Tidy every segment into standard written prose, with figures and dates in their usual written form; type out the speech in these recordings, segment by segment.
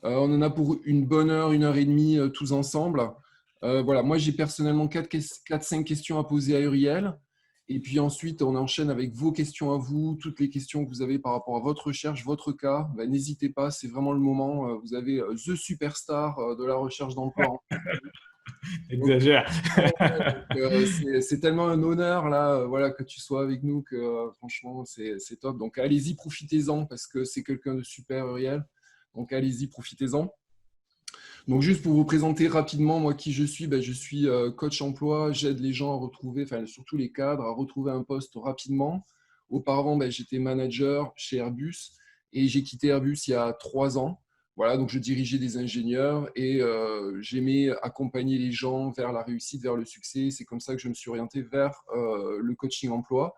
On en a pour une bonne heure, une heure et demie, tous ensemble. Voilà, moi, j'ai personnellement 4-5 questions à poser à Uriel. Et puis ensuite, on enchaîne avec vos questions à vous, toutes les questions que vous avez par rapport à votre recherche, votre cas. Ben, n'hésitez pas, c'est vraiment le moment. Vous avez The Superstar de la recherche d'emploi en face de vous. Donc, Exagère. c'est tellement un honneur là, voilà, que tu sois avec nous que franchement, c'est top. Donc allez-y, profitez-en parce que c'est quelqu'un de super, Uriel. Donc allez-y, profitez-en. Donc, juste pour vous présenter rapidement, moi, qui je suis, ben, je suis coach emploi. J'aide les gens à retrouver, enfin, surtout les cadres, à retrouver un poste rapidement. Auparavant, ben, j'étais manager chez Airbus et j'ai quitté Airbus il y a 3 ans. Voilà, donc je dirigeais des ingénieurs et j'aimais accompagner les gens vers la réussite, vers le succès. C'est comme ça que je me suis orienté vers le coaching emploi.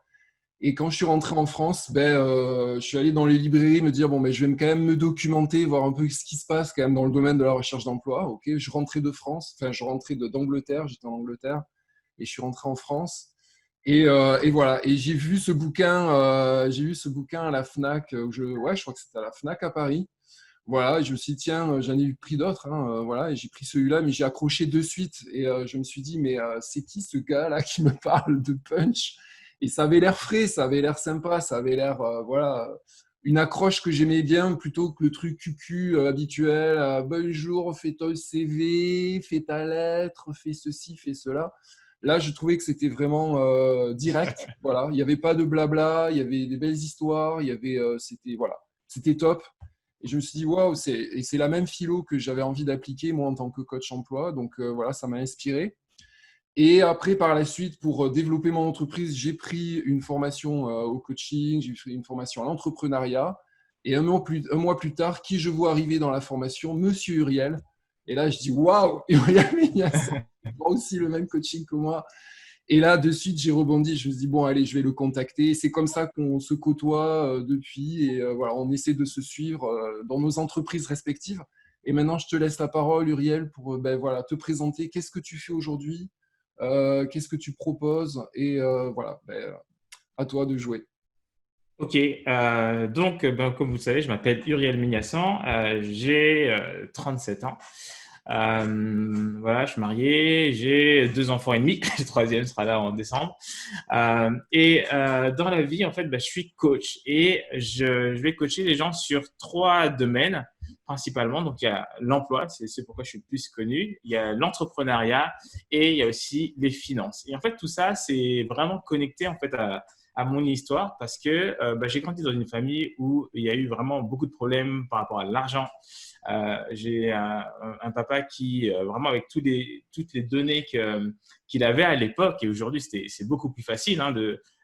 Et quand je suis rentré en France, je suis allé dans les librairies me dire bon, je vais quand même me documenter, voir un peu ce qui se passe quand même dans le domaine de la recherche d'emploi. Ok, je rentrais de France, enfin je rentrais d'Angleterre, j'étais en Angleterre et je suis rentré en France. Et voilà, et j'ai vu ce bouquin à la Fnac, ouais, je crois que c'était à la Fnac à Paris. Voilà, et je me suis dit, tiens, j'en ai pris d'autres, hein, voilà, et j'ai pris celui-là, mais j'ai accroché de suite. Et je me suis dit, mais c'est qui ce gars-là qui me parle de punch? Et ça avait l'air frais, ça avait l'air sympa, ça avait l'air, voilà, une accroche que j'aimais bien plutôt que le truc cucu habituel. Bonjour, fais ton CV, fais ta lettre, fais ceci, fais cela. Là, je trouvais que c'était vraiment direct. Voilà, il n'y avait pas de blabla, il y avait des belles histoires, il y avait, c'était, voilà, c'était top. Et je me suis dit, waouh, c'est la même philo que j'avais envie d'appliquer, moi, en tant que coach emploi. Donc, voilà, ça m'a inspiré. Et après, par la suite, pour développer mon entreprise, j'ai pris une formation au coaching, j'ai pris une formation à l'entrepreneuriat. Et un mois plus tard, qui je vois arriver dans la formation? Monsieur Uriel. Et là, je dis, waouh, Uriel, il y a aussi le même coaching que moi. Et là, de suite, j'ai rebondi. Je me suis dit, bon, allez, je vais le contacter. C'est comme ça qu'on se côtoie depuis. Et voilà, on essaie de se suivre dans nos entreprises respectives. Et maintenant, je te laisse la parole, Uriel, pour voilà, te présenter. Qu'est-ce que tu fais aujourd'hui? Qu'est-ce que tu proposes? Et voilà, à toi de jouer. Ok, comme vous le savez, je m'appelle Uriel Mignassan, j'ai 37 ans. Voilà, je suis marié, j'ai 2 enfants et demi, le troisième sera là en décembre. Dans la vie, en fait, je suis coach et je vais coacher les gens sur 3 domaines principalement. Donc, il y a l'emploi, c'est pourquoi je suis le plus connu. Il y a l'entrepreneuriat et il y a aussi les finances. Et en fait, tout ça, c'est vraiment connecté en fait à mon histoire parce que j'ai grandi dans une famille où il y a eu vraiment beaucoup de problèmes par rapport à l'argent. J'ai un papa qui, vraiment avec toutes les données qu'il avait à l'époque, et aujourd'hui c'est beaucoup plus facile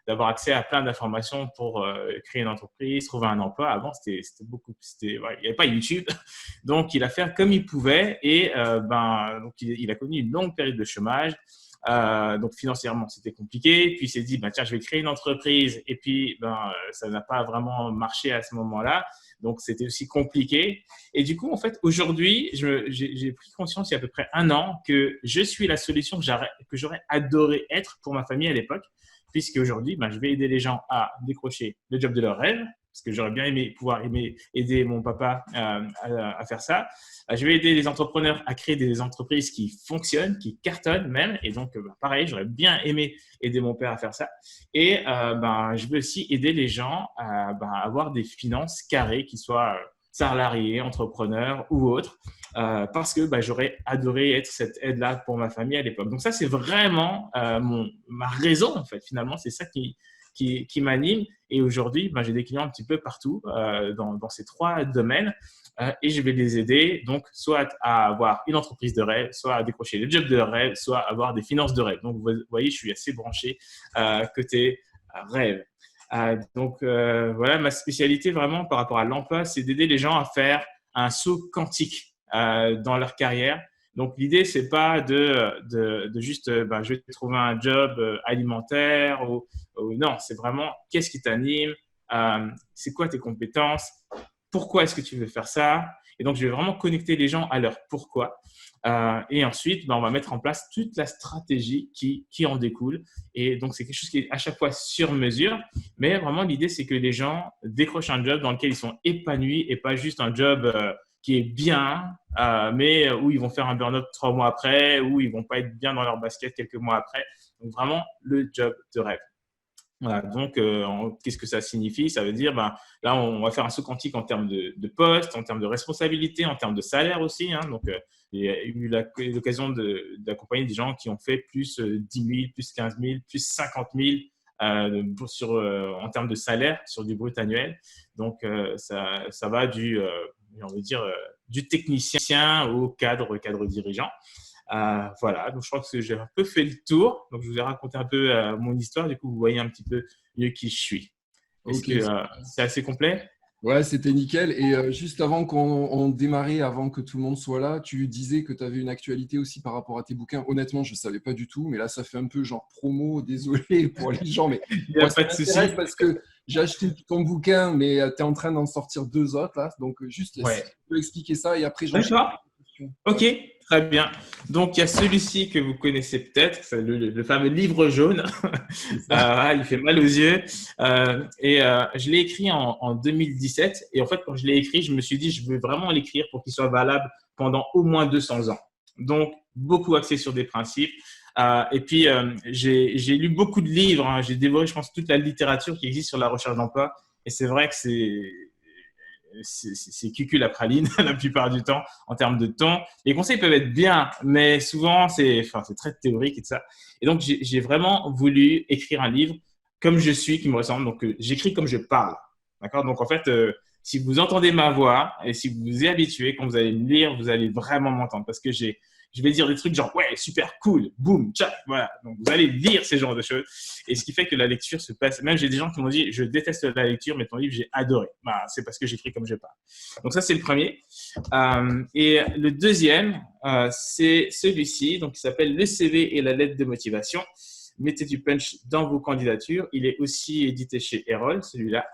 d'avoir accès à plein d'informations pour créer une entreprise, trouver un emploi. Avant, ouais, il n'y avait pas YouTube. Donc, il a fait comme il pouvait et donc il a connu une longue période de chômage. Donc financièrement, c'était compliqué. Puis il s'est dit, tiens, je vais créer une entreprise. Et puis, ça n'a pas vraiment marché à ce moment-là. Donc c'était aussi compliqué. Et du coup, en fait, aujourd'hui, j'ai pris conscience il y a à peu près un an que je suis la solution que j'aurais adoré être pour ma famille à l'époque. Puisque aujourd'hui, je vais aider les gens à décrocher le job de leur rêve, parce que j'aurais bien aimé pouvoir aider mon papa à faire ça. Je vais aider les entrepreneurs à créer des entreprises qui fonctionnent, qui cartonnent même. Et donc, pareil, j'aurais bien aimé aider mon père à faire ça. Et je veux aussi aider les gens à avoir des finances carrées, qui soient salariés, entrepreneurs ou autres, parce que j'aurais adoré être cette aide-là pour ma famille à l'époque. Donc ça, c'est vraiment ma raison, en fait. Finalement, c'est ça qui m'anime. Et aujourd'hui, j'ai des clients un petit peu partout dans ces 3 domaines et je vais les aider, donc, soit à avoir une entreprise de rêve, soit à décrocher le job de rêve, soit à avoir des finances de rêve. Donc, vous voyez, je suis assez branché côté rêve. Voilà, ma spécialité vraiment par rapport à l'emploi, c'est d'aider les gens à faire un saut quantique dans leur carrière. Donc, l'idée, c'est pas de juste, je vais trouver un job alimentaire ou non, c'est vraiment qu'est-ce qui t'anime, c'est quoi tes compétences, pourquoi est-ce que tu veux faire ça. Et donc, je vais vraiment connecter les gens à leur pourquoi. Et ensuite, on va mettre en place toute la stratégie qui en découle. Et donc, c'est quelque chose qui est à chaque fois sur mesure. Mais vraiment, l'idée, c'est que les gens décrochent un job dans lequel ils sont épanouis et pas juste un job qui est bien, mais où ils vont faire un burn-out 3 mois après, où ils vont pas être bien dans leur basket quelques mois après. Donc, vraiment, le job de rêve. Voilà, donc, qu'est-ce que ça signifie? Ça veut dire, là, on va faire un saut quantique en termes de poste, en termes de responsabilité, en termes de salaire aussi. Hein. Donc, j'ai eu l'occasion d'accompagner des gens qui ont fait plus 10 000, plus 15 000, plus 50 000 en termes de salaire sur du brut annuel. Donc, ça va du technicien au cadre dirigeant. Voilà, donc je crois que j'ai un peu fait le tour. Donc, je vous ai raconté un peu mon histoire. Du coup, vous voyez un petit peu mieux qui je suis. Est-ce que c'est assez complet? Ouais, c'était nickel. Et juste avant qu'on démarrait, avant que tout le monde soit là, tu disais que tu avais une actualité aussi par rapport à tes bouquins. Honnêtement, je ne savais pas du tout, mais là, ça fait un peu genre promo, désolé pour les gens, mais il n'y a pas de souci. Parce que j'ai acheté ton bouquin, mais tu es en train d'en sortir 2 autres là. Donc, juste, si tu peux expliquer ça et après, j'enchaîne. D'accord. Ok, très bien. Donc, il y a celui-ci que vous connaissez peut-être, c'est le fameux livre jaune. Il fait mal aux yeux. Je l'ai écrit en 2017. Et en fait, quand je l'ai écrit, je me suis dit, je veux vraiment l'écrire pour qu'il soit valable pendant au moins 200 ans. Donc, beaucoup axé sur des principes. Et puis, j'ai lu beaucoup de livres. Hein. J'ai dévoré, je pense, toute la littérature qui existe sur la recherche d'emploi. Et c'est vrai que c'est cucul la praline la plupart du temps en termes de ton. Les conseils peuvent être bien, mais souvent, c'est très théorique et tout ça. Et donc, j'ai vraiment voulu écrire un livre comme je suis, qui me ressemble. Donc, j'écris comme je parle. D'accord? Donc, en fait, si vous entendez ma voix et si vous vous y habituez, quand vous allez me lire, vous allez vraiment m'entendre parce que je vais dire des trucs genre, ouais, super cool, boum, tchac, voilà. Donc, vous allez lire ces genres de choses. Et ce qui fait que la lecture se passe. Même j'ai des gens qui m'ont dit, je déteste la lecture, mais ton livre, j'ai adoré. C'est parce que j'écris comme je parle. Donc, ça, c'est le premier. Et le deuxième, c'est celui-ci, donc, qui s'appelle Le CV et la lettre de motivation. Mettez du punch dans vos candidatures. Il est aussi édité chez Erol, celui-là.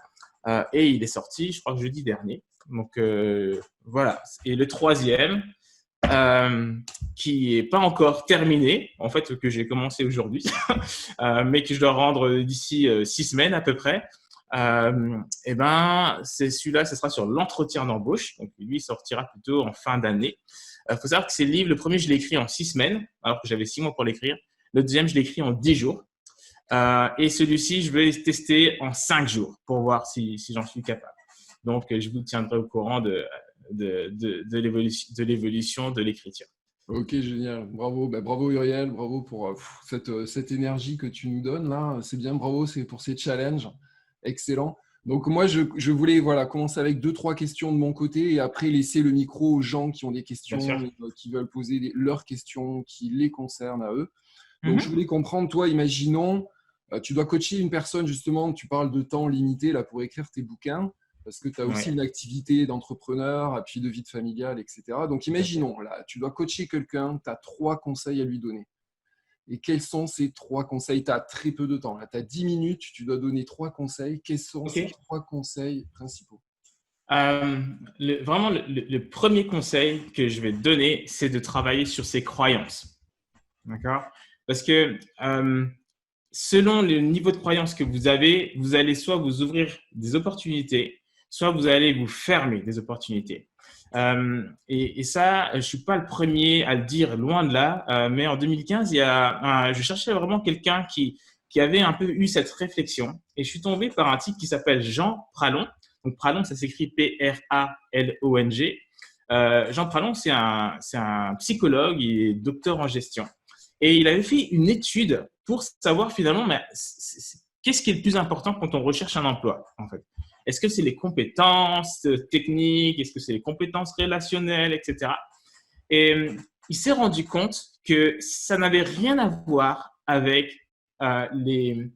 Et il est sorti, je crois que jeudi dernier. Donc, voilà. Et le troisième, qui n'est pas encore terminé, en fait, que j'ai commencé aujourd'hui, mais que je dois rendre d'ici 6 semaines à peu près. C'est celui-là, ce sera sur l'entretien d'embauche. Donc, lui, il sortira plutôt en fin d'année. Il faut savoir que ces livres, le premier, je l'ai écrit en 6 semaines, alors que j'avais 6 mois pour l'écrire. Le deuxième, je l'ai écrit en 10 jours. Et celui-ci, je vais tester en 5 jours pour voir si j'en suis capable. Donc, je vous tiendrai au courant de l'évolution de l'écriture. Ok, génial. Bravo. Bravo Uriel, bravo pour cette énergie que tu nous donnes là. C'est bien, bravo pour ces challenges. Excellent. Donc moi, je voulais commencer avec 2-3 questions de mon côté et après laisser le micro aux gens qui ont des questions, qui veulent poser leurs questions qui les concernent à eux. Donc, je voulais comprendre, toi, imaginons, tu dois coacher une personne, justement, tu parles de temps limité là, pour écrire tes bouquins, parce que tu as aussi une activité d'entrepreneur, puis de vie familiale, etc. Donc, imaginons, là, tu dois coacher quelqu'un, tu as 3 conseils à lui donner. Et quels sont ces 3 conseils? Tu as très peu de temps. Tu as 10 minutes, tu dois donner 3 conseils. Quels sont ces 3 conseils principaux? Vraiment, le premier conseil que je vais te donner, c'est de travailler sur ses croyances. D'accord? Parce que selon le niveau de croyance que vous avez, vous allez soit vous ouvrir des opportunités, soit vous allez vous fermer des opportunités. Et ça, je ne suis pas le premier à le dire, loin de là. Mais en 2015, je cherchais vraiment quelqu'un qui avait un peu eu cette réflexion. Et je suis tombé par un type qui s'appelle Jean Pralong. Donc, Pralong, ça s'écrit P-R-A-L-O-N-G. Jean Pralong, c'est un psychologue, il est docteur en gestion. Et il avait fait une étude pour savoir finalement qu'est-ce qui est le plus important quand on recherche un emploi, en fait. Est-ce que c'est les compétences techniques? Est-ce que c'est les compétences relationnelles, etc. Et il s'est rendu compte que ça n'avait rien à voir avec les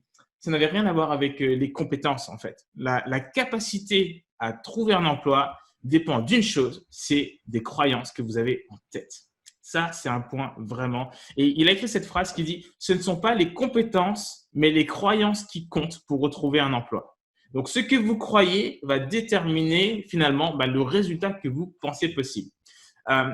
compétences, en fait. La capacité à trouver un emploi dépend d'une chose, c'est des croyances que vous avez en tête. Ça, c'est un point vraiment. Et il a écrit cette phrase qui dit « Ce ne sont pas les compétences, mais les croyances qui comptent pour retrouver un emploi. » Donc, ce que vous croyez va déterminer finalement le résultat que vous pensez possible.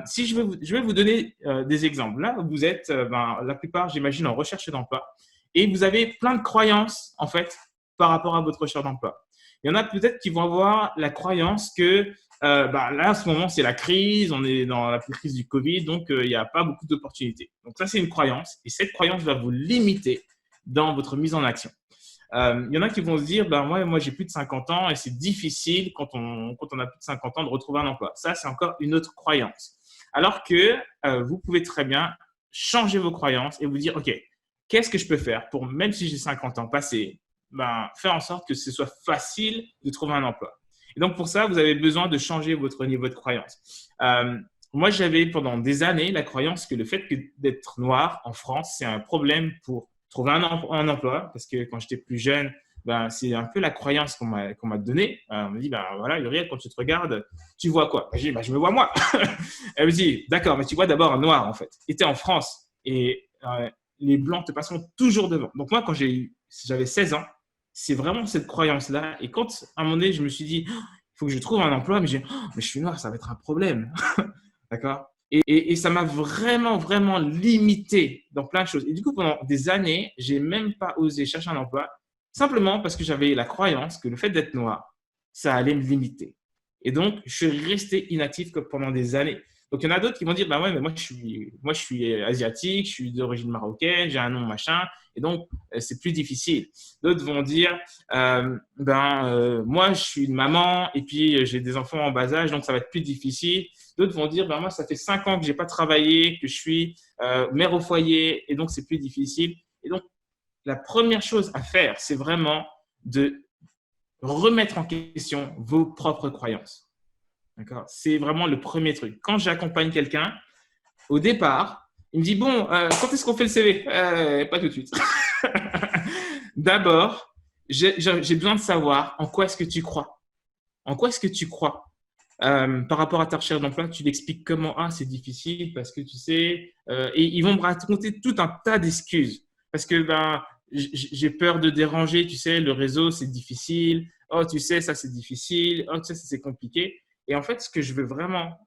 Si je vais vous donner des exemples. Là, vous êtes la plupart, j'imagine, en recherche d'emploi et vous avez plein de croyances en fait par rapport à votre recherche d'emploi. Il y en a peut-être qui vont avoir la croyance que là, en ce moment, c'est la crise, on est dans la crise du Covid, donc il n'y a pas beaucoup d'opportunités. Donc ça, c'est une croyance, et cette croyance va vous limiter dans votre mise en action. Il y en a qui vont se dire, moi j'ai plus de 50 ans et c'est difficile quand on a plus de 50 ans de retrouver un emploi. Ça, c'est encore une autre croyance. Alors que vous pouvez très bien changer vos croyances et vous dire, OK, qu'est-ce que je peux faire pour, même si j'ai 50 ans passés, faire en sorte que ce soit facile de trouver un emploi. Et donc, pour ça, vous avez besoin de changer votre niveau de croyance. Moi, j'avais pendant des années la croyance que le fait d'être noir en France, c'est un problème pour trouver un emploi. Parce que quand j'étais plus jeune, c'est un peu la croyance qu'on m'a donnée. On me dit, voilà, Uriel, quand tu te regardes, tu vois quoi? Je dis, je me vois moi. Elle me dit, d'accord, mais tu vois d'abord un noir, en fait. Et tu es en France et les blancs te passeront toujours devant. Donc moi, quand j'avais 16 ans, c'est vraiment cette croyance-là. Et quand, à un moment donné, je me suis dit, il faut que je trouve un emploi, mais mais je suis noir, ça va être un problème. D'accord? Et ça m'a vraiment, vraiment limité dans plein de choses. Et du coup, pendant des années, j'ai même pas osé chercher un emploi, simplement parce que j'avais la croyance que le fait d'être noir, ça allait me limiter. Et donc, je suis resté inactif pendant des années. Donc, il y en a d'autres qui vont dire, ouais, mais moi, je suis asiatique, je suis d'origine marocaine, j'ai un nom, machin, et donc, c'est plus difficile. D'autres vont dire, moi, je suis une maman, et puis j'ai des enfants en bas âge, donc ça va être plus difficile. D'autres vont dire, moi, ça fait 5 ans que j'ai pas travaillé, que je suis mère au foyer, et donc c'est plus difficile. Et donc, la première chose à faire, c'est vraiment de remettre en question vos propres croyances. D'accord? C'est vraiment le premier truc. Quand j'accompagne quelqu'un, au départ, il me dit, quand est-ce qu'on fait le CV? Pas tout de suite. D'abord, j'ai besoin de savoir en quoi est-ce que tu crois. En quoi est-ce que tu crois? Par rapport à ta recherche d'emploi, tu l'expliques comment c'est difficile parce que tu sais, et ils vont me raconter tout un tas d'excuses parce que j'ai peur de déranger, tu sais, le réseau c'est difficile, oh tu sais ça c'est difficile, oh tu sais ça c'est compliqué. Et en fait, ce que je veux vraiment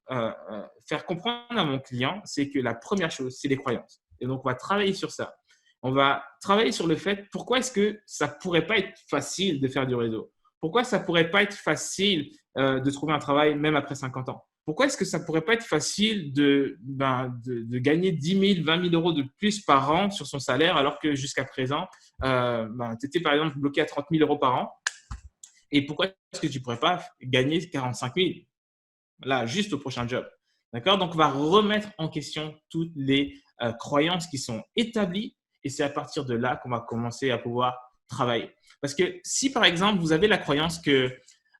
faire comprendre à mon client, c'est que la première chose, c'est les croyances. Et donc, on va travailler sur ça. On va travailler sur le fait, pourquoi est-ce que ça pourrait pas être facile de faire du réseau? Pourquoi ça pourrait pas être facile de trouver un travail même après 50 ans? Pourquoi est-ce que ça pourrait pas être facile de gagner 10 000, 20 000 euros de plus par an sur son salaire alors que jusqu'à présent, tu étais par exemple bloqué à 30 000 euros par an? Et pourquoi est-ce que tu ne pourrais pas gagner 45 000 là, juste au prochain job? D'accord? Donc, on va remettre en question toutes les croyances qui sont établies et c'est à partir de là qu'on va commencer à pouvoir travailler. Parce que si, par exemple, vous avez la croyance que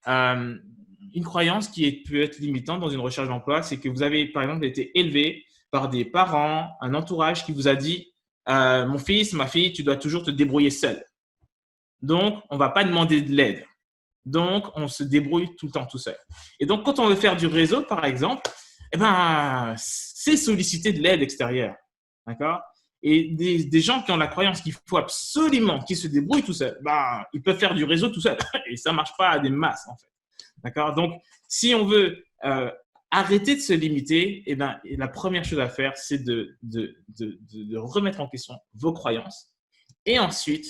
une croyance qui peut être limitante dans une recherche d'emploi, c'est que vous avez, par exemple, été élevé par des parents, un entourage qui vous a dit mon fils, ma fille, tu dois toujours te débrouiller seul. Donc, on ne va pas demander de l'aide. Donc, on se débrouille tout le temps tout seul. Et donc, quand on veut faire du réseau, par exemple, c'est solliciter de l'aide extérieure. D'accord? Et des gens qui ont la croyance qu'il faut absolument qu'ils se débrouillent tout seuls, ils peuvent faire du réseau tout seuls. Et ça ne marche pas à des masses, en fait. D'accord? Donc, si on veut arrêter de se limiter, la première chose à faire, c'est de remettre en question vos croyances. Et ensuite,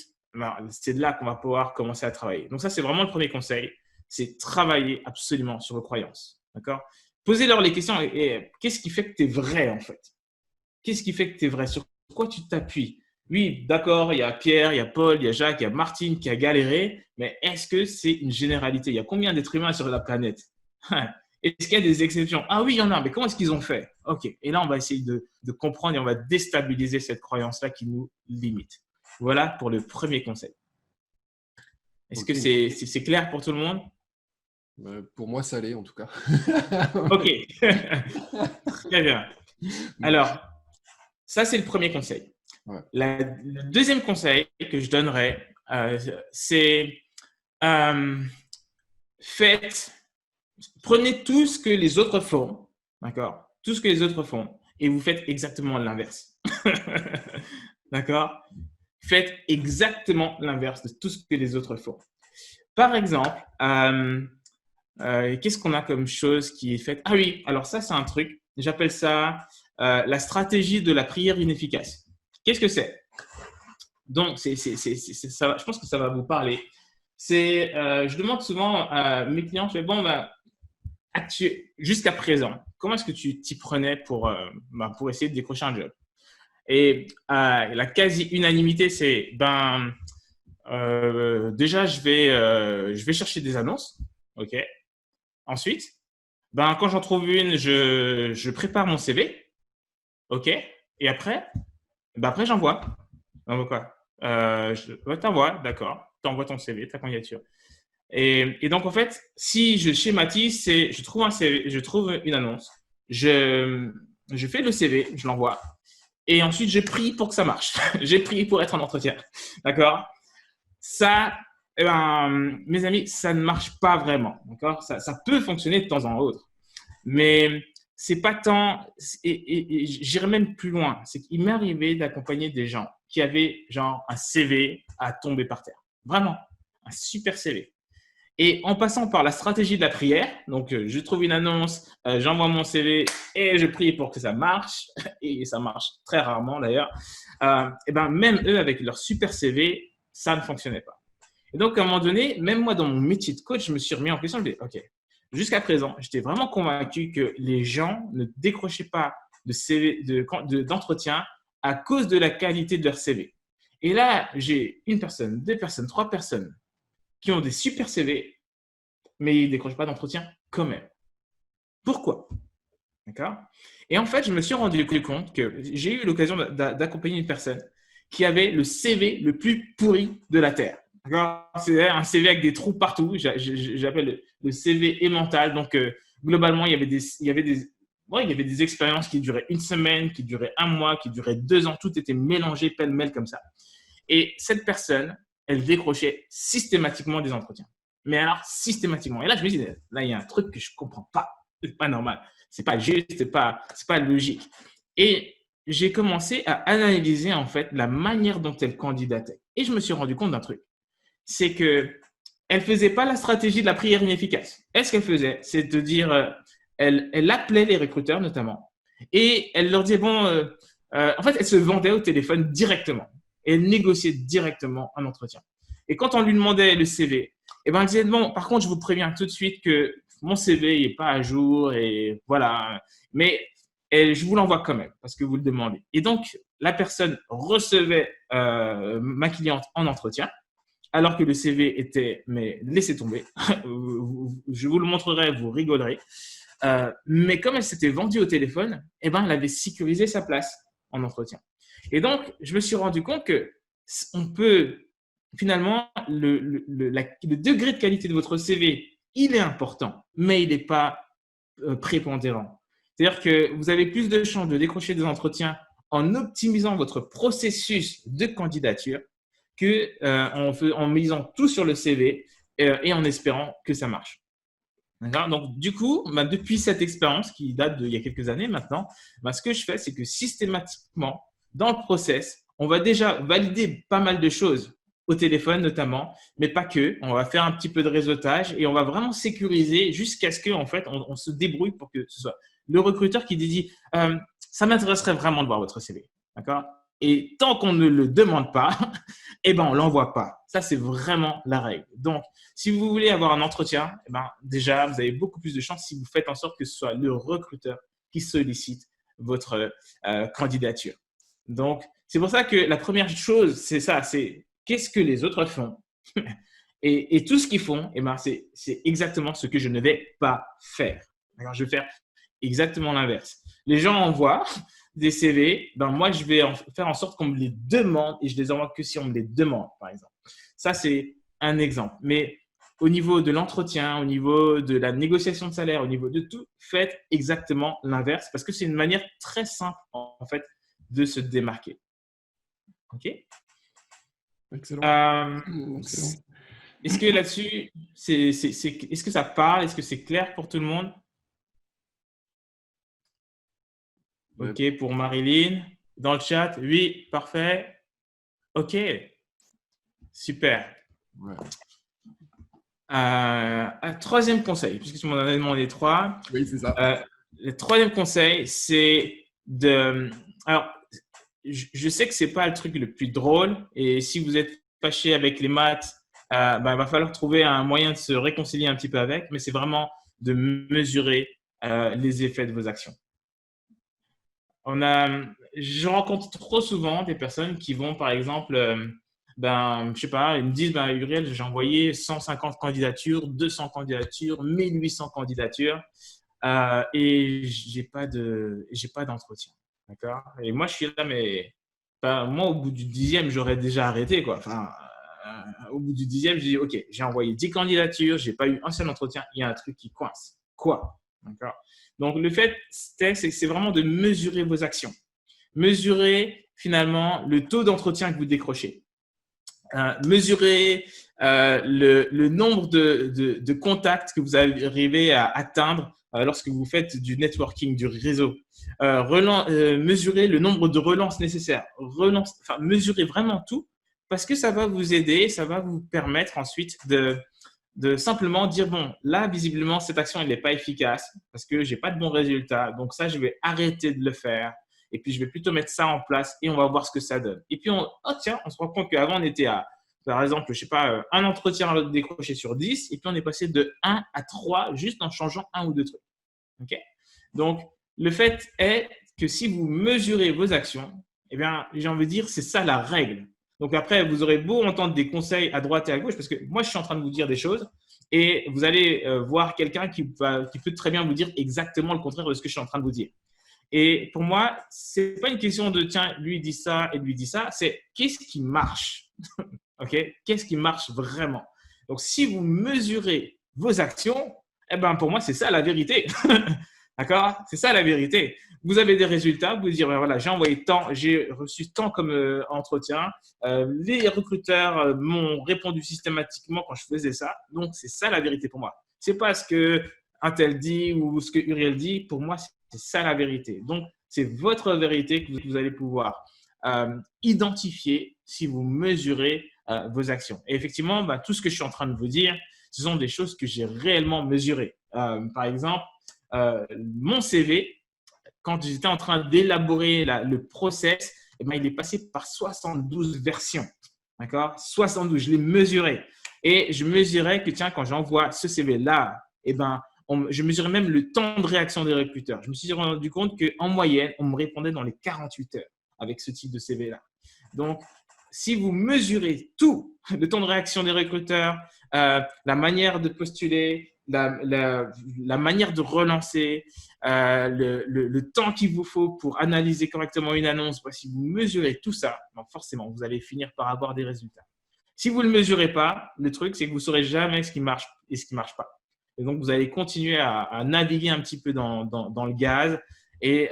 c'est de là qu'on va pouvoir commencer à travailler. Donc ça, c'est vraiment le premier conseil, c'est travailler absolument sur vos croyances. D'accord? Posez-leur les questions et qu'est-ce qui fait que tu es vrai en fait? Qu'est-ce qui fait que tu es vrai? Sur quoi tu t'appuies? Oui, d'accord, il y a Pierre, il y a Paul, il y a Jacques, il y a Martine qui a galéré, mais est-ce que c'est une généralité? Il y a combien d'êtres humains sur la planète? Est-ce qu'il y a des exceptions? Ah oui, il y en a, mais comment est-ce qu'ils ont fait? Ok, et là, on va essayer de comprendre et on va déstabiliser cette croyance-là qui nous limite. Voilà pour le premier conseil. Est-ce que c'est clair pour tout le monde? Pour moi, ça l'est en tout cas. Ok, très bien. Alors, ça, c'est le premier conseil. Ouais. Le deuxième conseil que je donnerais, c'est prenez tout ce que les autres font, d'accord? Tout ce que les autres font et vous faites exactement l'inverse. D'accord? Faites exactement l'inverse de tout ce que les autres font. Par exemple, qu'est-ce qu'on a comme chose qui est faite? Ah oui, alors ça, c'est un truc. J'appelle ça la stratégie de la prière inefficace. Qu'est-ce que c'est? Donc, ça, je pense que ça va vous parler. Je demande souvent à mes clients, je fais, jusqu'à présent, comment est-ce que tu t'y prenais pour essayer de décrocher un job? Et la quasi-unanimité, c'est déjà, je vais chercher des annonces. OK. Ensuite, quand j'en trouve une, je prépare mon CV. OK. Et après j'envoie. J'envoie quoi? Ouais, t'envoies, d'accord. T'envoies ton CV, ta candidature. Et donc, en fait, si je schématise, je trouve un CV, je trouve une annonce, je fais le CV, je l'envoie. Et ensuite, je prie pour que ça marche. J'ai prié pour être en entretien. D'accord? Ça, mes amis, ça ne marche pas vraiment. D'accord? Ça peut fonctionner de temps en temps. Mais c'est pas tant. Et j'irai même plus loin. C'est qu'il m'est arrivé d'accompagner des gens qui avaient genre un CV à tomber par terre. Vraiment, un super CV. Et en passant par la stratégie de la prière, donc je trouve une annonce, j'envoie mon CV et je prie pour que ça marche, et ça marche très rarement d'ailleurs, et même eux, avec leur super CV, ça ne fonctionnait pas. Et donc, à un moment donné, même moi, dans mon métier de coach, je me suis remis en question. Je me dis, OK, jusqu'à présent, j'étais vraiment convaincu que les gens ne décrochaient pas de CV, d'entretien à cause de la qualité de leur CV. Et là, j'ai une personne, deux personnes, trois personnes qui ont des super CV, mais ils ne décrochent pas d'entretien quand même. Pourquoi? D'accord? Et en fait, je me suis rendu compte que j'ai eu l'occasion d'accompagner une personne qui avait le CV le plus pourri de la Terre. C'est un CV avec des trous partout. J'appelle le CV emmental. Donc, globalement, il y avait des expériences qui duraient une semaine, qui duraient un mois, qui duraient 2 ans. Tout était mélangé pêle-mêle comme ça. Et cette personne, elle décrochait systématiquement des entretiens. Mais alors, systématiquement. Et là, je me dis, là, il y a un truc que je ne comprends pas. C'est pas normal. C'est pas juste, c'est pas logique. Et j'ai commencé à analyser, en fait, la manière dont elle candidatait. Et je me suis rendu compte d'un truc. C'est qu'elle ne faisait pas la stratégie de la prière inefficace. Et ce qu'elle faisait, c'est de dire, elle appelait les recruteurs, notamment, et elle leur disait, en fait, elle se vendait au téléphone directement. Et elle négociait directement un entretien. Et quand on lui demandait le CV, elle disait, bon, par contre, je vous préviens tout de suite que mon CV n'est pas à jour et voilà. Mais je vous l'envoie quand même parce que vous le demandez. Et donc, la personne recevait ma cliente en entretien alors que le CV était, mais laissez tomber. Je vous le montrerai, vous rigolerez. Mais comme elle s'était vendue au téléphone, elle avait sécurisé sa place en entretien. Et donc, je me suis rendu compte que on peut finalement, le degré de qualité de votre CV, il est important, mais il n'est pas prépondérant. C'est-à-dire que vous avez plus de chances de décrocher des entretiens en optimisant votre processus de candidature en misant tout sur le CV et en espérant que ça marche. Donc, du coup, depuis cette expérience qui date d'il y a quelques années maintenant, ce que je fais, c'est que systématiquement, dans le process, on va déjà valider pas mal de choses au téléphone notamment, mais pas que. On va faire un petit peu de réseautage et on va vraiment sécuriser jusqu'à ce qu'en fait, on se débrouille pour que ce soit le recruteur qui dit ça m'intéresserait vraiment de voir votre CV. D'accord? Et tant qu'on ne le demande pas, on ne l'envoie pas. Ça, c'est vraiment la règle. Donc, si vous voulez avoir un entretien, déjà, vous avez beaucoup plus de chances si vous faites en sorte que ce soit le recruteur qui sollicite votre candidature. Donc, c'est pour ça que la première chose, c'est ça, c'est qu'est-ce que les autres font et tout ce qu'ils font, c'est exactement ce que je ne vais pas faire. Alors, je vais faire exactement l'inverse. Les gens envoient des CV, moi, je vais faire en sorte qu'on me les demande et je les envoie que si on me les demande, par exemple. Ça, c'est un exemple. Mais au niveau de l'entretien, au niveau de la négociation de salaire, au niveau de tout, faites exactement l'inverse parce que c'est une manière très simple, en fait, de se démarquer. OK? Excellent. Excellent. Est-ce que là-dessus, est-ce que ça parle? Est-ce que c'est clair pour tout le monde? Ouais. OK, pour Marilyn. Dans le chat, oui, parfait. OK, super. Ouais. Troisième conseil, puisque tu m'en as demandé 3. Oui, c'est ça. Le troisième conseil, c'est de… Alors, je sais que ce n'est pas le truc le plus drôle et si vous êtes fâché avec les maths, il va falloir trouver un moyen de se réconcilier un petit peu avec, mais c'est vraiment de mesurer les effets de vos actions. Je rencontre trop souvent des personnes qui vont, par exemple, je sais pas, ils me disent, Uriel, j'ai envoyé 150 candidatures, 200 candidatures, 1800 candidatures et j'ai pas d'entretien. D'accord? Et moi, je suis là, mais moi, au bout du 10e, j'aurais déjà arrêté, quoi. Au bout du 10e, je dis, OK, j'ai envoyé 10 candidatures, j'ai pas eu un seul entretien, il y a un truc qui coince. Quoi? D'accord? Donc, le fait, c'est vraiment de mesurer vos actions. Mesurer finalement le taux d'entretien que vous décrochez. Mesurer le nombre de contacts que vous arrivez à atteindre lorsque vous faites du networking, du réseau. Mesurer le nombre de relances nécessaires. Mesurer vraiment tout parce que ça va vous aider, ça va vous permettre ensuite de simplement dire, bon, là, visiblement, cette action, elle n'est pas efficace parce que je n'ai pas de bons résultats. Donc ça, je vais arrêter de le faire. Et puis, je vais plutôt mettre ça en place et on va voir ce que ça donne. Et puis, on se rend compte qu'avant, on était à, par exemple, je ne sais pas, un entretien décroché sur 10 et puis on est passé de 1 à 3 juste en changeant un ou deux trucs. Okay? Donc, le fait est que si vous mesurez vos actions, eh bien, j'ai envie de dire, c'est ça la règle. Donc après, vous aurez beau entendre des conseils à droite et à gauche, parce que moi, je suis en train de vous dire des choses et vous allez voir quelqu'un qui peut très bien vous dire exactement le contraire de ce que je suis en train de vous dire. Et pour moi, ce n'est pas une question de tiens, lui dit ça et lui dit ça, c'est qu'est-ce qui marche? Okay? Qu'est-ce qui marche vraiment? Donc, si vous mesurez vos actions, eh ben, pour moi, c'est ça la vérité. D'accord? C'est ça la vérité. Vous avez des résultats, vous dire, voilà, j'ai envoyé tant, j'ai reçu tant comme entretien. Les recruteurs m'ont répondu systématiquement quand je faisais ça. Donc, c'est ça la vérité pour moi. Ce n'est pas ce que un tel dit ou ce que Uriel dit. Pour moi, c'est ça la vérité. Donc, c'est votre vérité que vous allez pouvoir identifier si vous mesurez vos actions. Et effectivement, tout ce que je suis en train de vous dire, ce sont des choses que j'ai réellement mesurées. Par exemple, mon CV, quand j'étais en train d'élaborer le process, il est passé par 72 versions. D'accord? 72, je l'ai mesuré. Et je mesurais que, tiens, quand j'envoie ce CV-là, je mesurais même le temps de réaction des recruteurs. Je me suis rendu compte qu'en moyenne, on me répondait dans les 48 heures avec ce type de CV-là. Donc, si vous mesurez tout, le temps de réaction des recruteurs, la manière de postuler, la manière de relancer, le temps qu'il vous faut pour analyser correctement une annonce, si vous mesurez tout ça, forcément, vous allez finir par avoir des résultats. Si vous ne le mesurez pas, le truc, c'est que vous ne saurez jamais ce qui marche et ce qui ne marche pas. Et donc, vous allez continuer à naviguer un petit peu dans le gaz. Et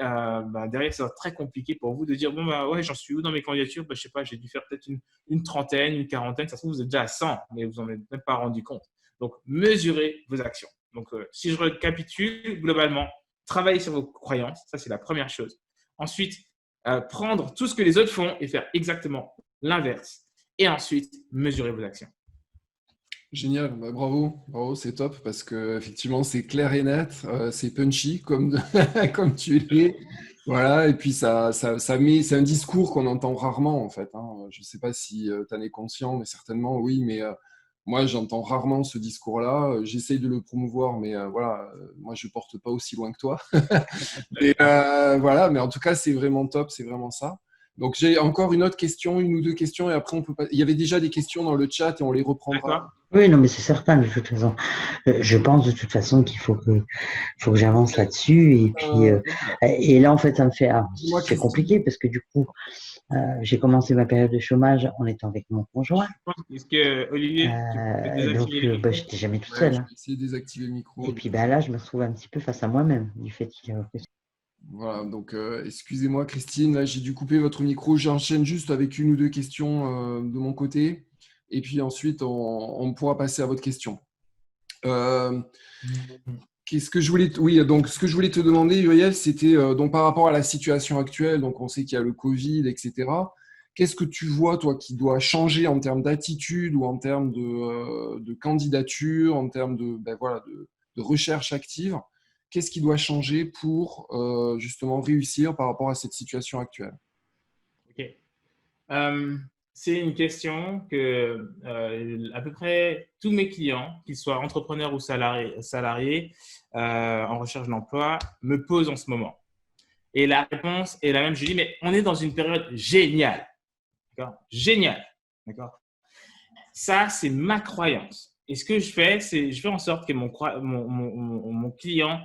derrière, ça va être très compliqué pour vous de dire, bon, ouais, j'en suis où dans mes candidatures? Je ne sais pas, j'ai dû faire peut-être une trentaine, une quarantaine. Ça se trouve, vous êtes déjà à 100, mais vous n'en êtes même pas rendu compte. Donc, mesurez vos actions. Donc, si je récapitule, globalement, travaillez sur vos croyances. Ça, c'est la première chose. Ensuite, prendre tout ce que les autres font et faire exactement l'inverse. Et ensuite, mesurer vos actions. Génial, bravo, c'est top parce que effectivement c'est clair et net, c'est punchy comme, comme tu l'es. Voilà, et puis c'est un discours qu'on entend rarement en fait. Hein. Je ne sais pas si tu en es conscient, mais certainement oui, mais moi j'entends rarement ce discours-là. J'essaye de le promouvoir, mais voilà, moi je ne porte pas aussi loin que toi. Et, voilà, mais en tout cas c'est vraiment top, c'est vraiment ça. Donc j'ai encore une autre question, une ou deux questions, et après on peut pas. Il y avait déjà des questions dans le chat et on les reprendra. Oui, non, mais c'est certain, de toute façon. Je pense de toute façon qu'il faut que j'avance là-dessus. Et puis, et là, en fait, ça me fait. C'est compliqué parce que du coup, j'ai commencé ma période de chômage en étant avec mon conjoint. Est-ce que Olivier, donc, j'étais jamais toute seule. Je vais essayer de désactiver le micro. Et puis, là, je me retrouve un petit peu face à moi-même du fait qu'il y a. Voilà, donc excusez-moi Christine, là j'ai dû couper votre micro. J'enchaîne juste avec une ou deux questions de mon côté. Et puis ensuite, on pourra passer à votre question. Qu'est-ce que je voulais donc ce que je voulais te demander, Uriel, c'était donc par rapport à la situation actuelle. Donc on sait qu'il y a le Covid, etc. Qu'est-ce que tu vois, toi, qui doit changer en termes d'attitude ou en termes de candidature, en termes de recherche active? Qu'est-ce qui doit changer pour justement réussir par rapport à cette situation actuelle? Ok. c'est une question que à peu près tous mes clients, qu'ils soient entrepreneurs ou salariés en recherche d'emploi, me posent en ce moment. Et la réponse est la même. Je dis, mais on est dans une période géniale. D'accord? Géniale. D'accord? Ça, c'est ma croyance. Et ce que je fais, c'est je fais en sorte que mon client,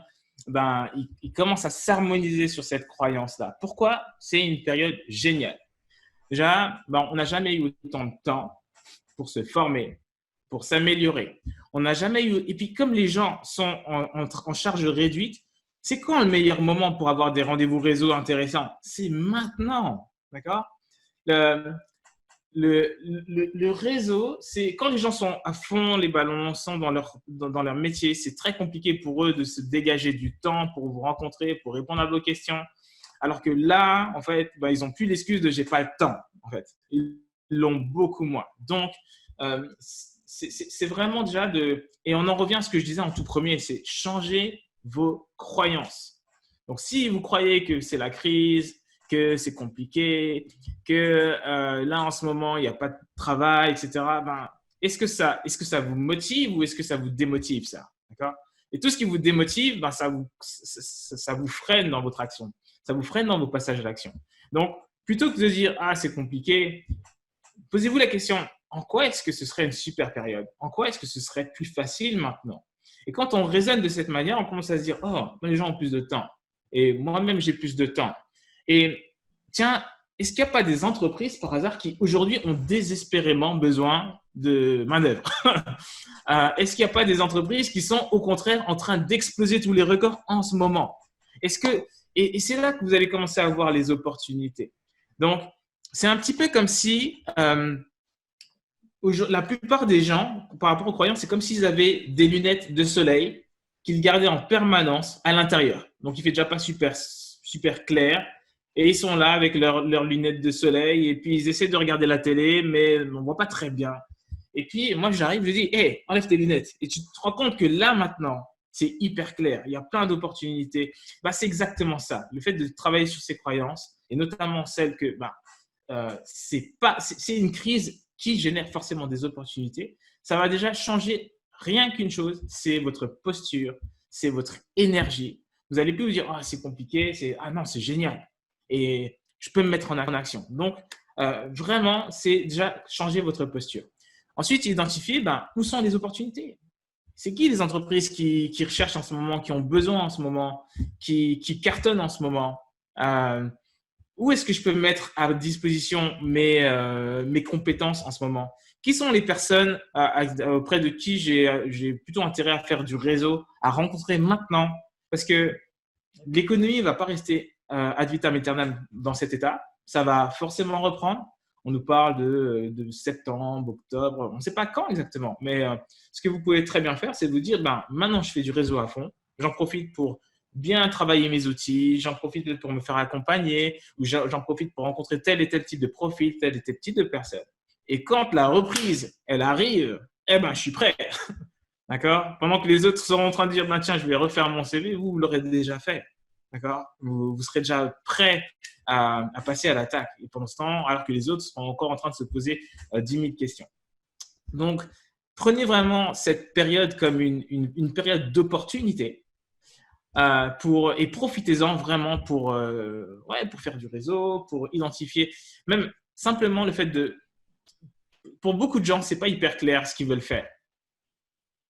ben, il commence à s'harmoniser sur cette croyance-là. Pourquoi? C'est une période géniale. Déjà, ben, on n'a jamais eu autant de temps pour se former, pour s'améliorer. On n'a jamais eu… Et puis, comme les gens sont en charge réduite, c'est quand le meilleur moment pour avoir des rendez-vous réseau intéressants? C'est maintenant. D'accord? Le réseau, c'est quand les gens sont à fond, les ballons sont dans leur métier, c'est très compliqué pour eux de se dégager du temps pour vous rencontrer, pour répondre à vos questions. Alors que là, en fait, ben, ils n'ont plus l'excuse de « j'ai pas le temps ». En fait, ils l'ont beaucoup moins. Donc, c'est vraiment déjà de… Et on en revient à ce que je disais en tout premier, c'est changer vos croyances. Donc, si vous croyez que c'est la crise, que c'est compliqué, que là, en ce moment, il n'y a pas de travail, etc., ben, est-ce que ça vous motive ou est-ce que ça vous démotive, ça? D'accord? Et tout ce qui vous démotive, ben, ça vous freine dans votre action. Ça vous freine dans vos passages à l'action. Donc, plutôt que de dire « Ah, c'est compliqué », posez-vous la question « En quoi est-ce que ce serait une super période? En quoi est-ce que ce serait plus facile maintenant ?» Et quand on raisonne de cette manière, on commence à se dire « Oh, les gens ont plus de temps. Et moi-même, j'ai plus de temps. » Et tiens, est-ce qu'il n'y a pas des entreprises par hasard qui aujourd'hui ont désespérément besoin de main-d'œuvre? Est-ce qu'il n'y a pas des entreprises qui sont au contraire en train d'exploser tous les records en ce moment? Et c'est là que vous allez commencer à voir les opportunités. Donc, c'est un petit peu comme si la plupart des gens, par rapport aux croyants, c'est comme s'ils avaient des lunettes de soleil qu'ils gardaient en permanence à l'intérieur. Donc, il ne fait déjà pas super clair. Et ils sont là avec leurs lunettes de soleil et puis ils essaient de regarder la télé, mais on ne voit pas très bien. Et puis, moi, j'arrive, je dis, hey, enlève tes lunettes. Et tu te rends compte que là, maintenant, c'est hyper clair. Il y a plein d'opportunités. Bah, c'est exactement ça. Le fait de travailler sur ses croyances et notamment celle que c'est une crise qui génère forcément des opportunités. Ça va déjà changer rien qu'une chose, c'est votre posture, c'est votre énergie. Vous n'allez plus vous dire, ah, c'est compliqué, ah non, c'est génial. Et je peux me mettre en action. Donc, vraiment, c'est déjà changer votre posture. Ensuite, identifier où sont les opportunités. C'est qui les entreprises qui recherchent en ce moment, qui ont besoin en ce moment, qui cartonnent en ce moment? Où est-ce que je peux mettre à disposition mes compétences en ce moment? Qui sont les personnes auprès de qui j'ai plutôt intérêt à faire du réseau, à rencontrer maintenant? Parce que l'économie ne va pas rester ad vitam aeternam dans cet état. Ça va forcément reprendre. On nous parle de septembre, octobre, on ne sait pas quand exactement. Mais ce que vous pouvez très bien faire, c'est vous dire, maintenant, je fais du réseau à fond. J'en profite pour bien travailler mes outils. J'en profite pour me faire accompagner ou j'en profite pour rencontrer tel et tel type de profil, tel et tel type de personne. Et quand la reprise, elle arrive, je suis prêt. D'accord? Pendant que les autres seront en train de dire, tiens, je vais refaire mon CV, vous l'aurez déjà fait. D'accord? Vous serez déjà prêt à passer à l'attaque. Et pendant ce temps, alors que les autres sont encore en train de se poser 10 000 questions. Donc, prenez vraiment cette période comme une période d'opportunité et profitez-en vraiment pour faire du réseau, pour identifier. Même simplement le fait de… Pour beaucoup de gens, ce n'est pas hyper clair ce qu'ils veulent faire.